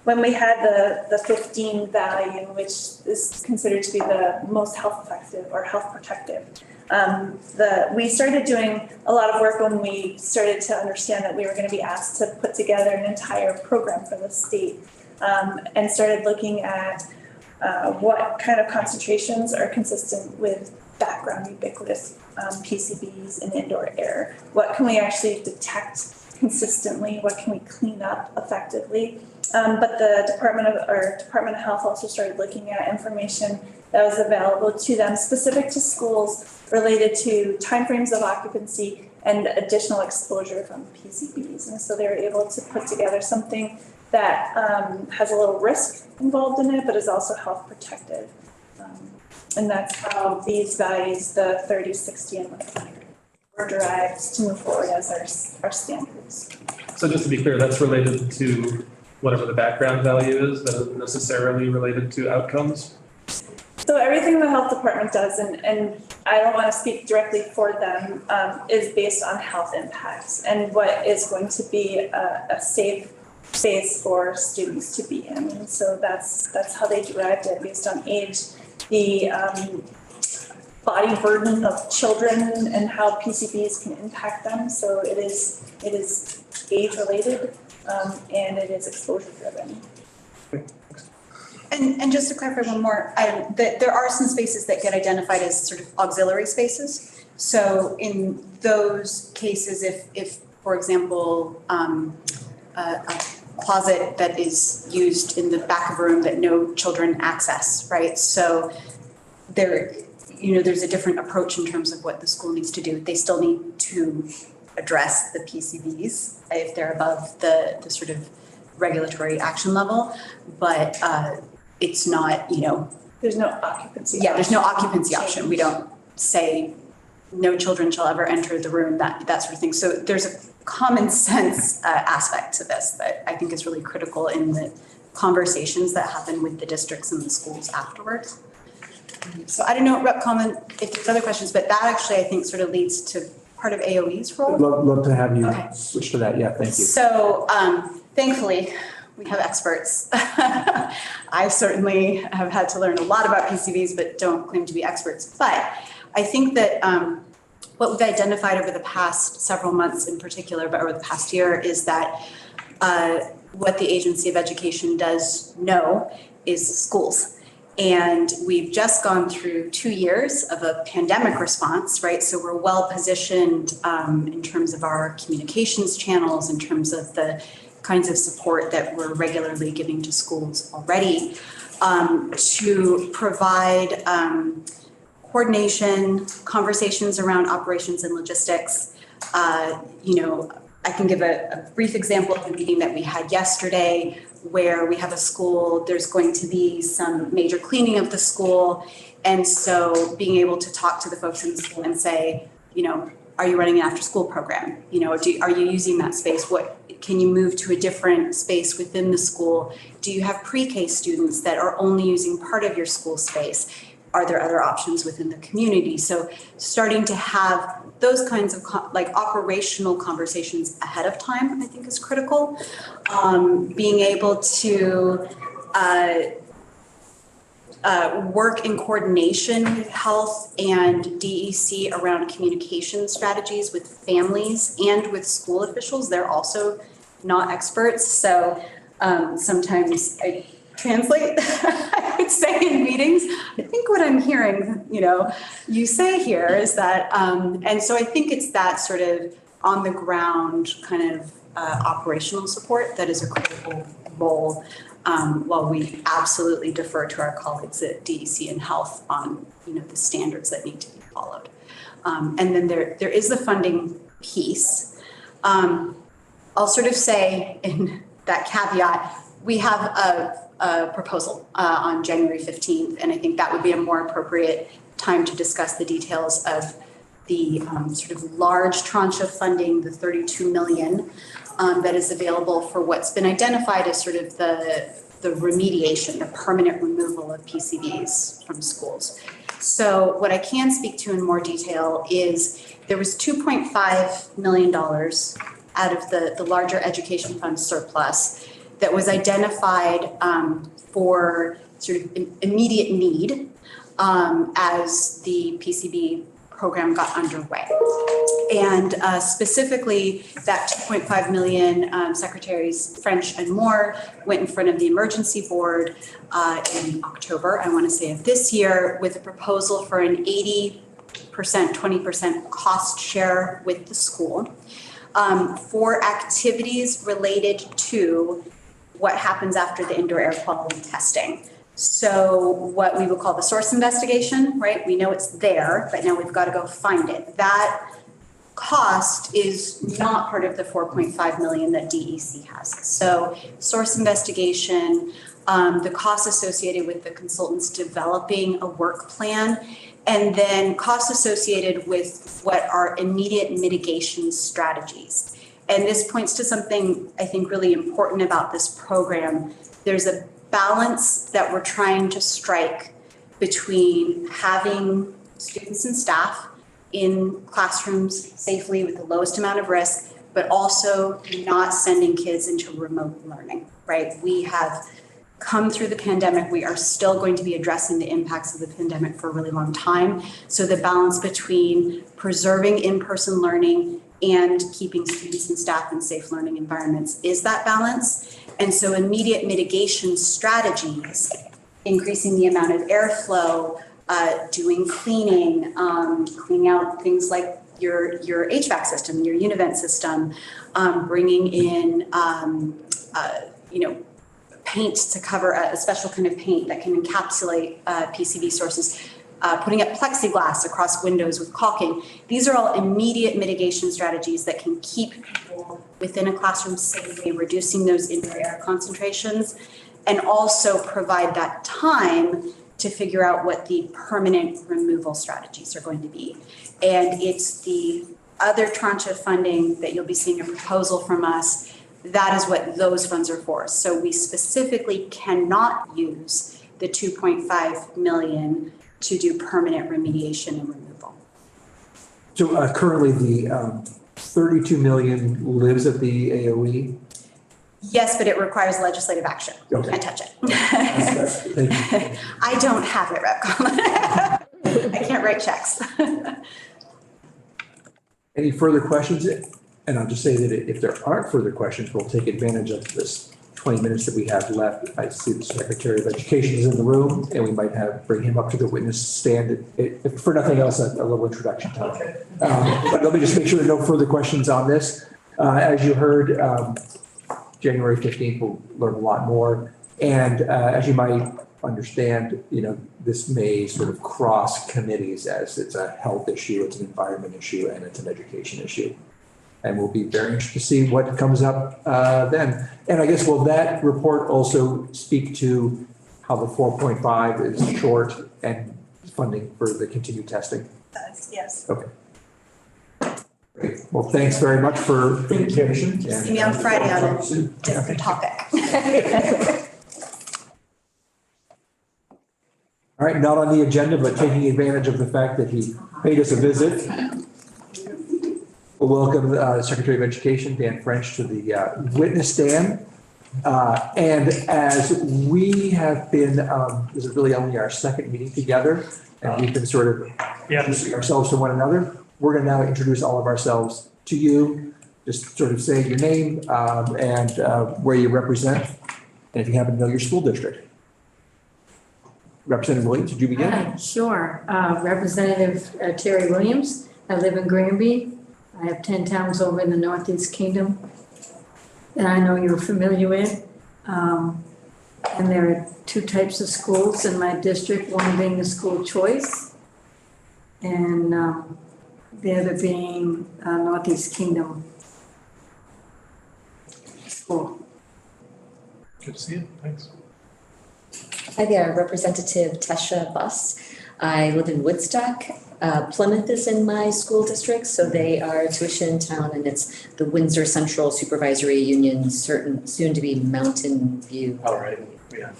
when we had the 15 value, which is considered to be the most health effective or health protective, we started doing a lot of work when we started to understand that we were going to be asked to put together an entire program for the state, and started looking at what kind of concentrations are consistent with background ubiquitous PCBs in indoor air. What can we actually detect consistently? What can we clean up effectively? But the Department of Health also started looking at information that was available to them specific to schools related to timeframes of occupancy and additional exposure from PCBs. And so they were able to put together something that has a little risk involved in it, but is also health protective. And that's how these values, the 30, 60, and 100, were derived to move forward as our standards. So just to be clear, that's related to whatever the background value is, that isn't necessarily related to outcomes? So everything the health department does, and I don't want to speak directly for them, is based on health impacts and what is going to be a safe space for students to be in. And so that's how they derived it, based on age, the body burden of children and how PCBs can impact them. So it is age related, and it is exposure driven. And just to clarify one more, there are some spaces that get identified as sort of auxiliary spaces. So in those cases, if for example, a closet that is used in the back of a room that no children access, right? So there's a different approach in terms of what the school needs to do. They still need to address the PCBs if they're above the sort of regulatory action level, but it's not, there's no occupancy. Yeah, there's no occupancy option. We don't say no children shall ever enter the room, that sort of thing. So there's a common sense aspect to this that I think is really critical in the conversations that happen with the districts and the schools afterwards. So I don't know, Rep. Comment, if there's other questions, but that actually I think sort of leads to part of AOE's role. Love to have you switch to that. Yeah, thank you. So thankfully, we have experts. I certainly have had to learn a lot about PCBs, but don't claim to be experts. But I think that what we've identified over the past several months in particular, but over the past year, is that what the Agency of Education does know is schools. And we've just gone through 2 years of a pandemic response, right? So we're well positioned in terms of our communications channels, in terms of the kinds of support that we're regularly giving to schools already, to provide coordination, conversations around operations and logistics. I can give a brief example of a meeting that we had yesterday where we have a school, there's going to be some major cleaning of the school. And so being able to talk to the folks in the school and say, are you running an after school program? Are you using that space? Can you move to a different space within the school? Do you have pre-K students that are only using part of your school space? Are there other options within the community? So starting to have those kinds of operational conversations ahead of time, I think is critical. Being able to work in coordination with health and DEC around communication strategies with families and with school officials. They're also not experts. So sometimes I translate, I would say in meetings, I think what I'm hearing, you say here is that, and so I think it's that sort of on the ground kind of operational support that is a critical role, while we absolutely defer to our colleagues at DEC and Health on, the standards that need to be followed. And then there is the funding piece. I'll sort of say in that caveat, we have a proposal on January 15th, and I think that would be a more appropriate time to discuss the details of the sort of large tranche of funding, the 32 million that is available for what's been identified as sort of the remediation, the permanent removal of PCBs from schools. So what I can speak to in more detail is there was $2.5 million out of the larger education fund surplus that was identified for sort of immediate need as the PCB program got underway. And specifically that 2.5 million, Secretaries French and Moore went in front of the emergency board in October, I want to say, of this year, with a proposal for an 80%, 20% cost share with the school for activities related to what happens after the indoor air quality testing. So what we would call the source investigation, right? We know it's there, but now we've got to go find it. That cost is not part of the 4.5 million that DEC has. So source investigation, the costs associated with the consultants developing a work plan, and then costs associated with what are immediate mitigation strategies. And this points to something I think really important about this program. There's a balance that we're trying to strike between having students and staff in classrooms safely with the lowest amount of risk, but also not sending kids into remote learning, right? We have come through the pandemic. We are still going to be addressing the impacts of the pandemic for a really long time. So the balance between preserving in-person learning and keeping students and staff in safe learning environments is that balance. And so immediate mitigation strategies, increasing the amount of airflow, doing cleaning, cleaning out things like your HVAC system, your Univent system, bringing in, paint to cover a special kind of paint that can encapsulate PCB sources, putting up plexiglass across windows with caulking. These are all immediate mitigation strategies that can keep people within a classroom safely, reducing those indoor air concentrations, and also provide that time to figure out what the permanent removal strategies are going to be. And it's the other tranche of funding that you'll be seeing a proposal from us. That is what those funds are for. So we specifically cannot use the 2.5 million to do permanent remediation and removal. So currently the 32 million lives at the AOE? Yes, but it requires legislative action. Okay. Can't touch it. Thank you. I don't have it, Repcom. I can't write checks. Any further questions? And I'll just say that if there aren't further questions, we'll take advantage of this 20 minutes that we have left. I see the Secretary of Education is in the room, and we might bring him up to the witness stand. If for nothing else, a little introduction time. Okay. But let me just make sure there are no further questions on this. As you heard, January 15th, we'll learn a lot more. And as you might understand, this may sort of cross committees, as it's a health issue, it's an environment issue, and it's an education issue. And we'll be very interested to see what comes up then. And I guess, will that report also speak to how the 4.5 is short and funding for the continued testing? Yes. Okay. Great. Well, thanks very much for the invitation. See me on Friday on a different topic. All right, not on the agenda, but taking advantage of the fact that he paid us a visit. We'll welcome Secretary of Education, Dan French, to the witness stand. And as we have been, this is really only our second meeting together, and we've been sort of introducing ourselves to one another. We're going to now introduce all of ourselves to you. Just sort of say your name and where you represent, and if you happen to know your school district. Representative Williams, would you begin? Sure. Representative Terry Williams. I live in Granby. I have 10 towns over in the Northeast Kingdom that I know you're familiar with. And there are two types of schools in my district, one being the school choice and the other being Northeast Kingdom school. Good to see you. Thanks. Hi there, Representative Tesha Buss. I live in Woodstock. Plymouth is in my school district, so they are a tuition town, and it's the Windsor Central Supervisory Union, soon to be Mountain View. All right, yeah.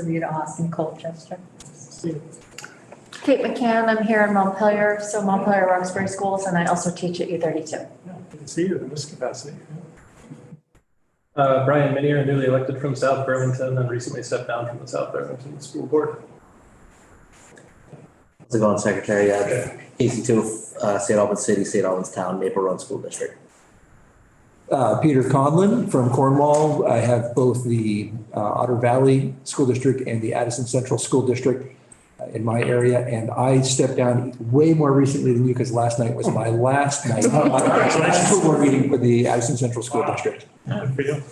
Rita Austin, Colchester. Kate McCann, I'm here in Montpelier, so Montpelier Roxbury Schools, and I also teach at U32. Yeah, good to see you in this capacity. Brian Minier, newly elected from South Burlington and recently stepped down from the South Burlington School Board. How's it going, Secretary? Casey Toof, St. Albans City, St. Albans Town, Maple Run School District. Peter Conlon from Cornwall. I have both the Otter Valley School District and the Addison Central School District in my area. And I stepped down way more recently than you because last night was my last night. Last school board meeting for the Addison Central School District. Good for you.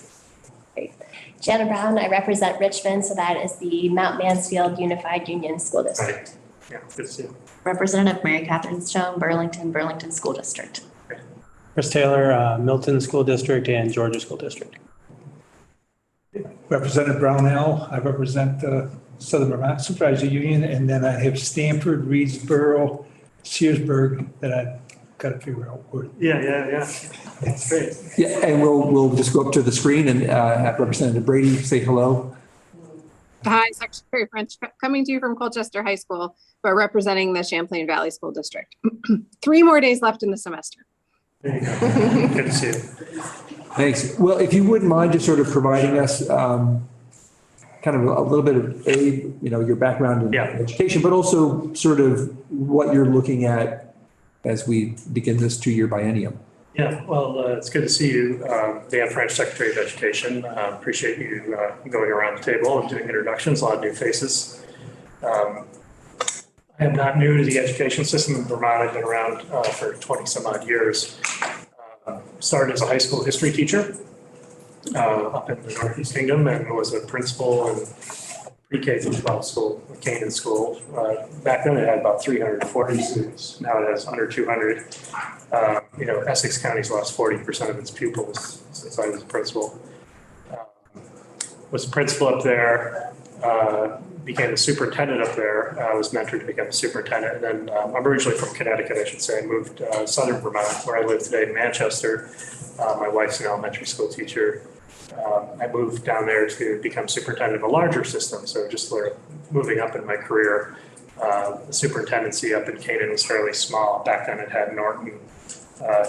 Great. Jenna Brown, I represent Richmond, so that is the Mount Mansfield Unified Union School District. Yeah, good to see you. Representative Mary Catherine Stone, Burlington School District. Chris Taylor, Milton School District and Georgia School District. Representative Brownell, I represent the Southern Vermont Supervisory Union, and then I have Stanford, Reedsboro, Searsburg that I've got to figure out where. Yeah. That's great. Yeah, and we'll just go up to the screen and have Representative Brady say hello. Hi, Secretary French, coming to you from Colchester High School, but representing the Champlain Valley School District. 3 more days left in the semester. There you go. Good to see you. Thanks. Well, if you wouldn't mind just sort of providing us kind of a little bit of your background in education, but also sort of what you're looking at as we begin this 2-year biennium. Yeah, well, it's good to see you, Dan French, Secretary of Education. Appreciate you going around the table and doing introductions, a lot of new faces. I am not new to the education system in Vermont. I've been around for 20 some odd years. Started as a high school history teacher up in the Northeast Kingdom and was a principal in pre-K through 12 school, Canaan School. Back then it had about 340 students. Now it has under 200. Essex County's lost 40% of its pupils since I was a principal. Was a principal up there, became a superintendent up there. I was mentored to become a superintendent. And then I'm originally from Connecticut, I should say. I moved southern Vermont, where I live today in Manchester. My wife's an elementary school teacher. I moved down there to become superintendent of a larger system. So just sort of moving up in my career. The superintendency up in Canaan was fairly small. Back then it had Norton,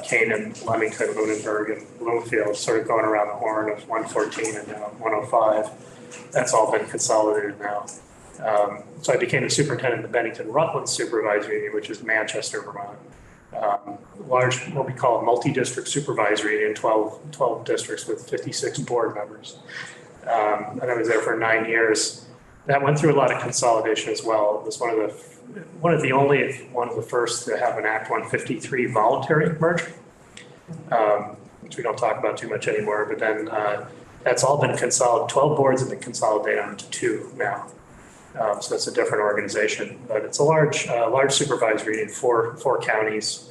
Canaan, Leamington, Lunenburg, and Bloomfield sort of going around the horn of 114 and now 105. That's all been consolidated now. So I became the superintendent of the Bennington Rutland Supervisory Union, which is Manchester, Vermont. Large, what we call a multi-district supervisory union, 12 districts with 56 board members. And I was there for 9 years. That went through a lot of consolidation as well. It was one of the first to have an Act 153 voluntary merger, which we don't talk about too much anymore. But then that's all been consolidated. 12 boards have been consolidated onto 2 now. So it's a different organization, but it's a large supervisory union, 4 counties.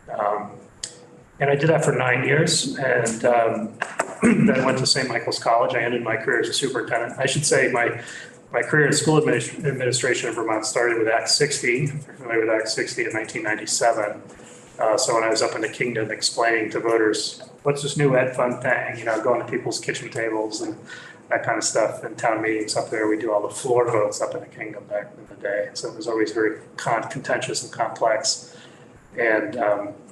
And I did that for 9 years, and then went to St. Michael's College. I ended my career as a superintendent. I should say my career in school administration in Vermont started with Act 60. If you're familiar with Act 60 in 1997. So when I was up in the Kingdom explaining to voters, what's this new ed fund thing, going to people's kitchen tables and that kind of stuff in town meetings up there. We do all the floor votes up in the Kingdom back in the day. So it was always very contentious and complex. And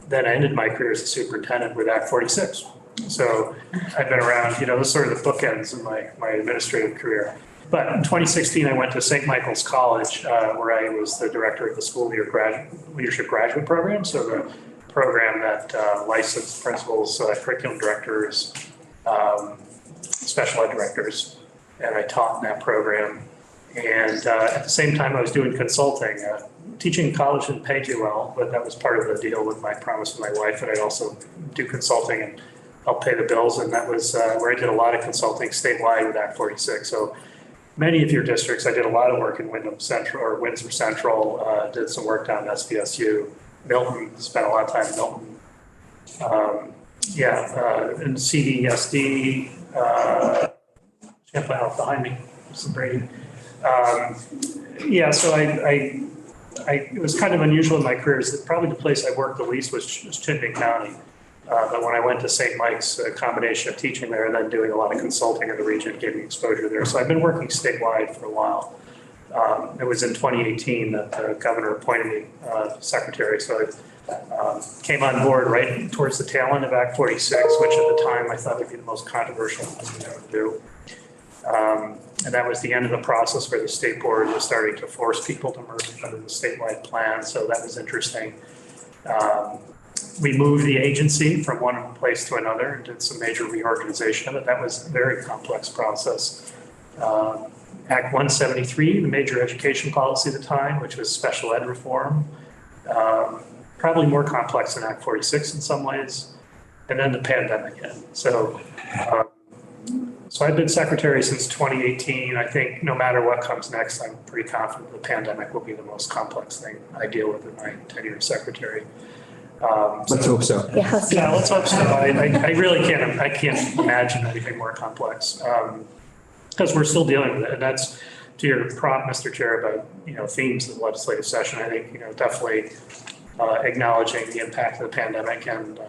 then I ended my career as a superintendent with Act 46. So I've been around, those sort of the bookends of my administrative career. But in 2016, I went to St. Michael's College, where I was the director of the School Leadership Graduate Program. So the program that licensed principals, curriculum directors, special ed directors, and I taught in that program. And at the same time, I was doing consulting. Teaching in college didn't pay too well, but that was part of the deal with my promise with my wife, that I'd also do consulting and help pay the bills. And that was where I did a lot of consulting statewide with Act 46. So many of your districts, I did a lot of work in Windsor Central, did some work down at SVSU. Milton, spent a lot of time in Milton. In CDSD, Champlain behind me, some Brady. So it was kind of unusual in my career. Probably the place I worked the least was Chittenden County. But when I went to St. Mike's, a combination of teaching there and then doing a lot of consulting in the region gave me exposure there. So I've been working statewide for a while. It was in 2018 that the governor appointed me secretary. So I came on board right towards the tail end of Act 46, which at the time I thought would be the most controversial thing to ever do. And that was the end of the process where the state board was starting to force people to merge under the statewide plan. So that was interesting. We moved the agency from one place to another and did some major reorganization of it. That was a very complex process. Act 173, the major education policy at the time, which was special ed reform, probably more complex than Act 46 in some ways. And then the pandemic hit. So So I've been secretary since 2018. I think no matter what comes next, I'm pretty confident the pandemic will be the most complex thing I deal with in my tenure as secretary. Let's hope so. Yeah, let's hope so. I really can't imagine anything more complex, because we're still dealing with it. And that's to your prompt, Mr. Chair, about, themes of the legislative session. I think, definitely acknowledging the impact of the pandemic, and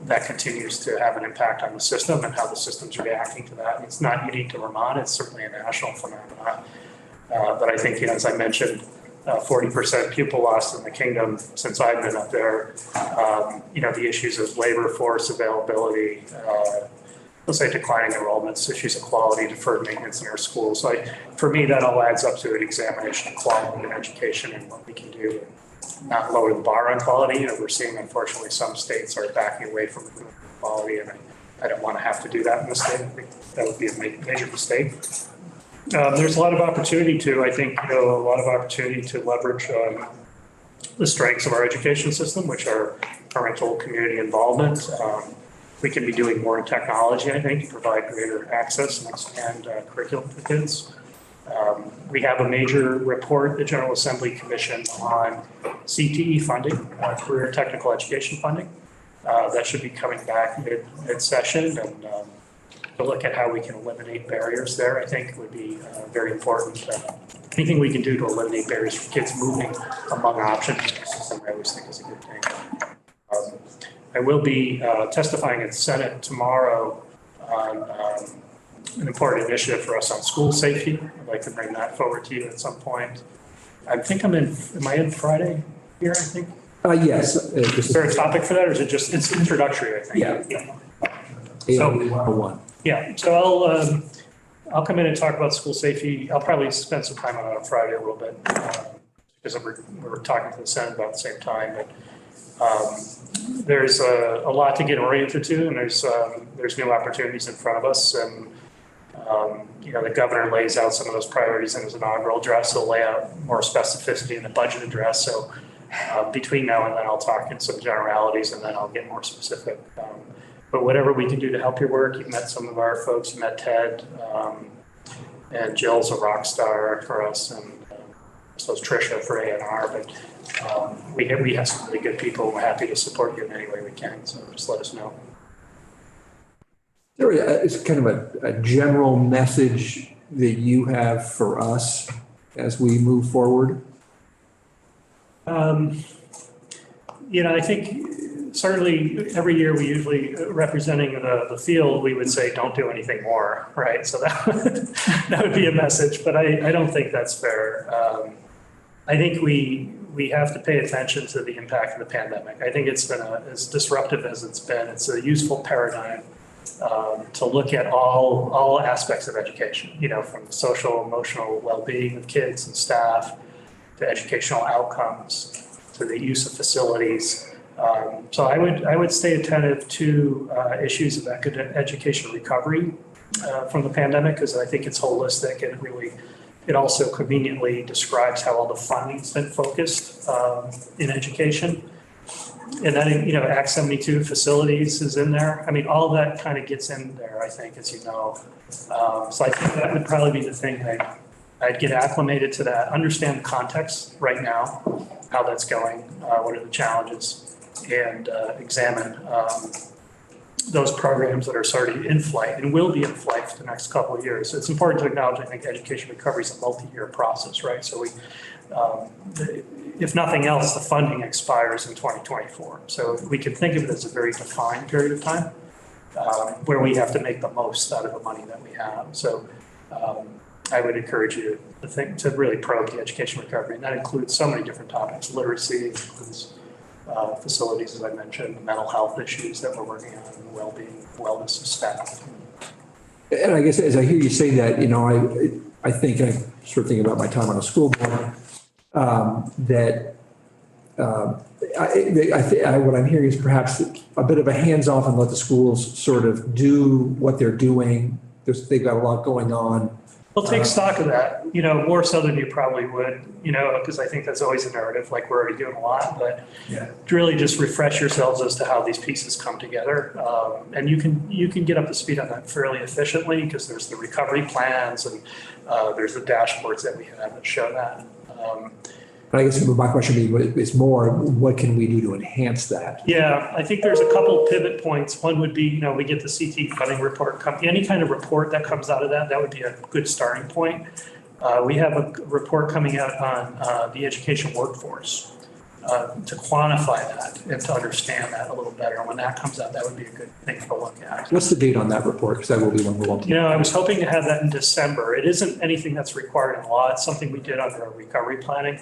that continues to have an impact on the system and how the system's reacting to that. And it's not unique to Vermont, it's certainly a national phenomenon. But I think, as I mentioned, 40% pupil loss in the kingdom since I've been up there. The issues of labor force availability, let's say declining enrollments, issues of quality, deferred maintenance in our schools. So for me, that all adds up to an examination of quality in education and what we can do to not lower the bar on quality. We're seeing, unfortunately, some states are backing away from quality, and I don't want to have to do that in the state. I think that would be a major mistake. There's a lot of opportunity to, I think, a lot of opportunity to leverage the strengths of our education system, which are parental community involvement. We can be doing more in technology, I think, to provide greater access and expand curriculum for kids. We have a major report, the General Assembly Commission, on CTE funding, career technical education funding. That should be coming back mid-session, and to look at how we can eliminate barriers there, I think would be very important. Anything we can do to eliminate barriers for kids moving among options in the system, I always think is a good thing. I will be testifying at the Senate tomorrow on an important initiative for us on school safety. I'd like to bring that forward to you at some point. I think am I in Friday here, I think? Yes. Is there a topic for that, or is it just, it's introductory, I think? Yeah. So, 101. Yeah, so I'll come in and talk about school safety. I'll probably spend some time on Friday a little bit, because we're talking to the Senate about the same time, but there's a lot to get oriented to, and there's new opportunities in front of us, and the governor lays out some of those priorities in his inaugural address. He'll lay out more specificity in the budget address. So between now and then, I'll talk in some generalities, and then I'll get more specific. But whatever we can do to help your work, you've met some of our folks, you met Ted, and Jill's a rock star for us, and so is Tricia for A&R, but we have some really good people, and we're happy to support you in any way we can, so just let us know. It's kind of a general message that you have for us as we move forward? I think certainly every year we usually, representing the field, we would say, don't do anything more, right? So that would be a message, but I don't think that's fair. I think we have to pay attention to the impact of the pandemic. I think it's been as disruptive as it's been. It's a useful paradigm to look at all aspects of education, from the social, emotional well-being of kids and staff, to educational outcomes, to the use of facilities. So I would stay attentive to issues of education recovery from the pandemic, because I think it's holistic, and it also conveniently describes how all the funding's been focused in education. And then, Act 72 facilities is in there. I mean, all of that kind of gets in there, I think, as you know. So I think that would probably be the thing that I'd get acclimated to, that, understand the context right now, how that's going, what are the challenges, and examine those programs that are starting in flight and will be in flight for the next couple of years. So it's important to acknowledge, I think, education recovery is a multi-year process, right? So if nothing else, the funding expires in 2024. So we can think of it as a very defined period of time where we have to make the most out of the money that we have. So I would encourage you to really probe the education recovery, and that includes so many different topics: literacy, includes facilities, as I mentioned, mental health issues that we're working on, and well-being, wellness of staff. And I guess as I hear you say that, I think I sort of think about my time on the school board, that what I'm hearing is perhaps a bit of a hands-off and let the schools sort of do what they're doing. They've got a lot going on. We'll take stock of that, more so than you probably would, because I think that's always a narrative, like we're already doing a lot, but to really just refresh yourselves as to how these pieces come together. And you can get up to speed on that fairly efficiently because there's the recovery plans and there's the dashboards that we have that show that. But I guess my question is more, what can we do to enhance that? Yeah, I think there's a couple pivot points. One would be, we get the CT funding report, any kind of report that comes out of that would be a good starting point. We have a report coming out on the education workforce to quantify that and to understand that a little better. And when that comes out, that would be a good thing to look at. What's the date on that report? Because that will be one we'll want to. I was hoping to have that in December. It isn't anything that's required in law. It's something we did under our recovery planning.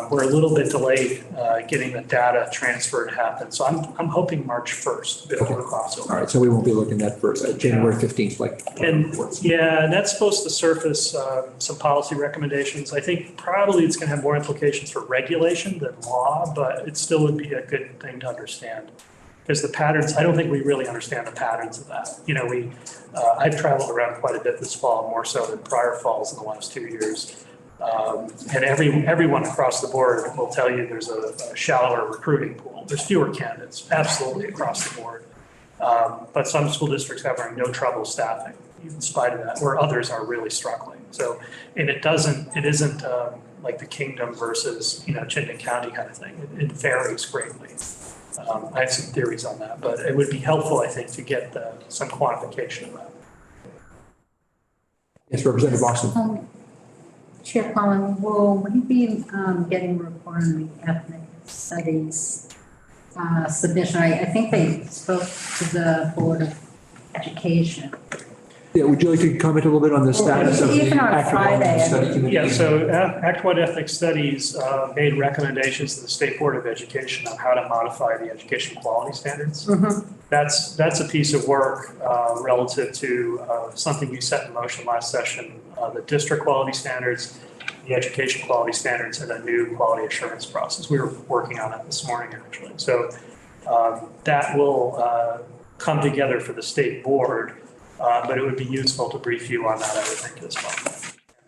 We're a little bit delayed getting the data transfer to happen. So I'm hoping March 1st before crossover. All right, so we won't be looking at first, January 15th, And that's supposed to surface some policy recommendations. I think probably it's going to have more implications for regulation than law, but it still would be a good thing to understand. Because the patterns, I don't think we really understand the patterns of that. I've traveled around quite a bit this fall, more so than prior falls in the last 2 years. And everyone across the board will tell you there's a shallower recruiting pool. There's fewer candidates, absolutely across the board. But some school districts are having no trouble staffing, in spite of that, where others are really struggling. So, and it isn't like the Kingdom versus, Chittenden County kind of thing. It varies greatly. I have some theories on that, but it would be helpful, I think, to get some quantification of that. Yes, Representative Austin. Chair Collin, will we be getting a report on the ethnic studies submission? I think they spoke to the Board of Education. Yeah, would you like to comment a little bit on the status of the Even on Act Friday, One Study Committee? Yeah, so Act One Ethnic Studies made recommendations to the State Board of Education on how to modify the education quality standards. Mm-hmm. That's a piece of work relative to something you set in motion last session, the district quality standards, the education quality standards, and a new quality assurance process. We were working on it this morning, actually. So that will come together for the state board, but it would be useful to brief you on that, I would think, as well.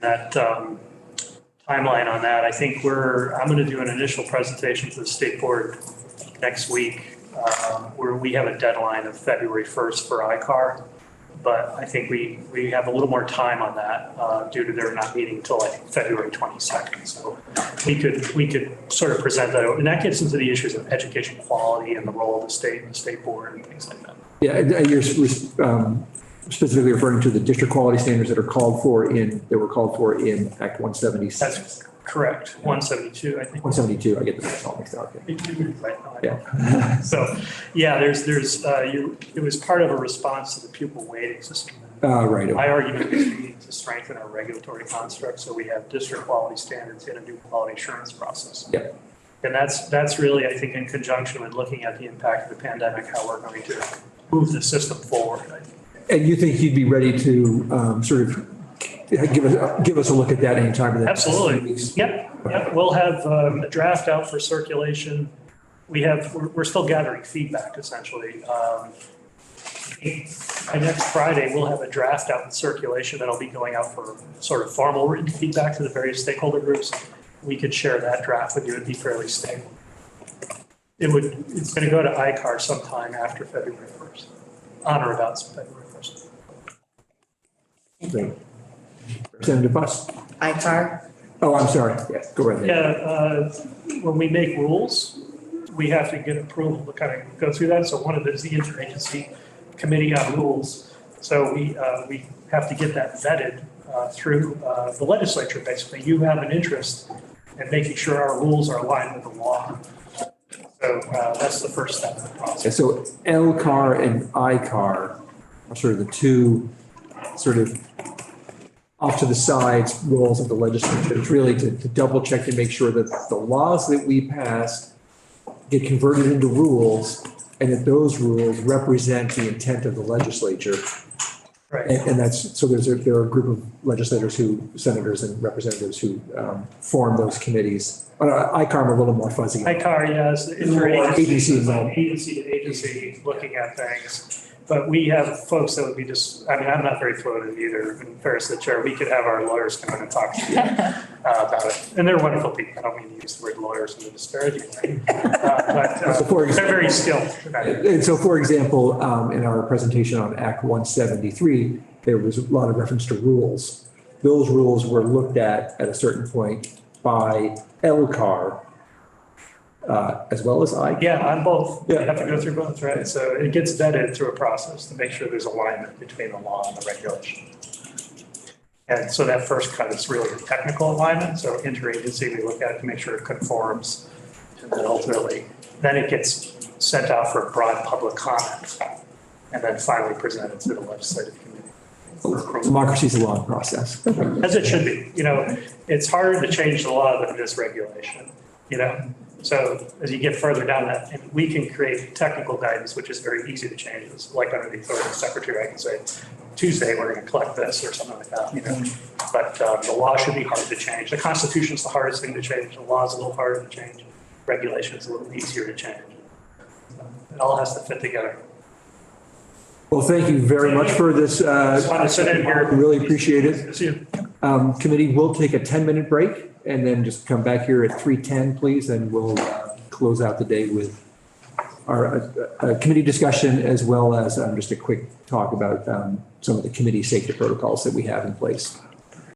And that timeline on that, I think I'm going to do an initial presentation to the state board next week, where we have a deadline of February 1st for ICAR. But I think we have a little more time on that due to their not meeting until I think February 22nd. So we could sort of present that, and that gets into the issues of education quality and the role of the state and the state board and things like that. Yeah, and you're specifically referring to the district quality standards that were called for in Act 176. That's correct. 172, I think. 172. I get the all mixed up. Yeah. So, yeah, it was part of a response to the pupil weighting system. Right. My argument is we need to strengthen our regulatory construct so we have district quality standards and a new quality assurance process. Yeah. And that's really, I think, in conjunction with looking at the impact of the pandemic, how we're going to move the system forward. And you think you'd be ready to sort of give us a look at that anytime in the next few Absolutely. weeks? Yep. We'll have a draft out for circulation. We're still gathering feedback, essentially. By next Friday, we'll have a draft out in circulation that'll be going out for sort of formal written feedback to the various stakeholder groups. We could share that draft with you. It'd be fairly stable. It's going to go to ICAR sometime after February 1st, on or about February 1st. Great. Representative Buss. ICAR. Oh, I'm sorry. Yeah, go ahead. Yeah, when we make rules, we have to get approval to kind of go through that. So one of it is the interagency committee on rules. So we have to get that vetted through the legislature, basically. You have an interest in making sure our rules are aligned with the law. So that's the first step in the process. Okay, so LCAR and ICAR are sort of the two sort of off to the sides roles of the legislature. It's really to double check and make sure that the laws that we pass get converted into rules and that those rules represent the intent of the legislature. Right. And that's, so there are a group of legislators senators and representatives who form those committees. ICAR, I'm a little more fuzzy. ICAR, yes, interagency, Agency agency to agency, looking at things. But we have folks that would be just, I mean, I'm not very fluent in either. In fairness to the chair, we could have our lawyers come in and talk to you about it. And they're wonderful people. I don't mean to use the word lawyers in a disparaging way. But they're very skilled. And so, for example, in our presentation on Act 173, there was a lot of reference to rules. Those rules were looked at a certain point by LCAR, as well as I. Yeah, on both. You Yeah. have to go through both, right? So it gets vetted through a process to make sure there's alignment between the law and the regulation. And so that first cut is really the technical alignment. So interagency, we look at it to make sure it conforms. And then ultimately, then it gets sent out for broad public comment. And then finally presented to the legislative committee. Democracy is a long process. As it should be. You know, it's harder to change the law than it is regulation, you know? So as you get further down that, and we can create technical guidance, which is very easy to change. It's like under the authority of the secretary, I can say, Tuesday, we're going to collect this or something like that, you know? But the law should be hard to change. The Constitution is the hardest thing to change. The law is a little harder to change. Regulation is a little easier to change. It all has to fit together. Well, thank you very much for this. Just wanted to sit in here. Really appreciate it. See you. Committee will take a 10-minute break and then just come back here at 3:10, please, and we'll close out the day with our committee discussion as well as just a quick talk about some of the committee safety protocols that we have in place.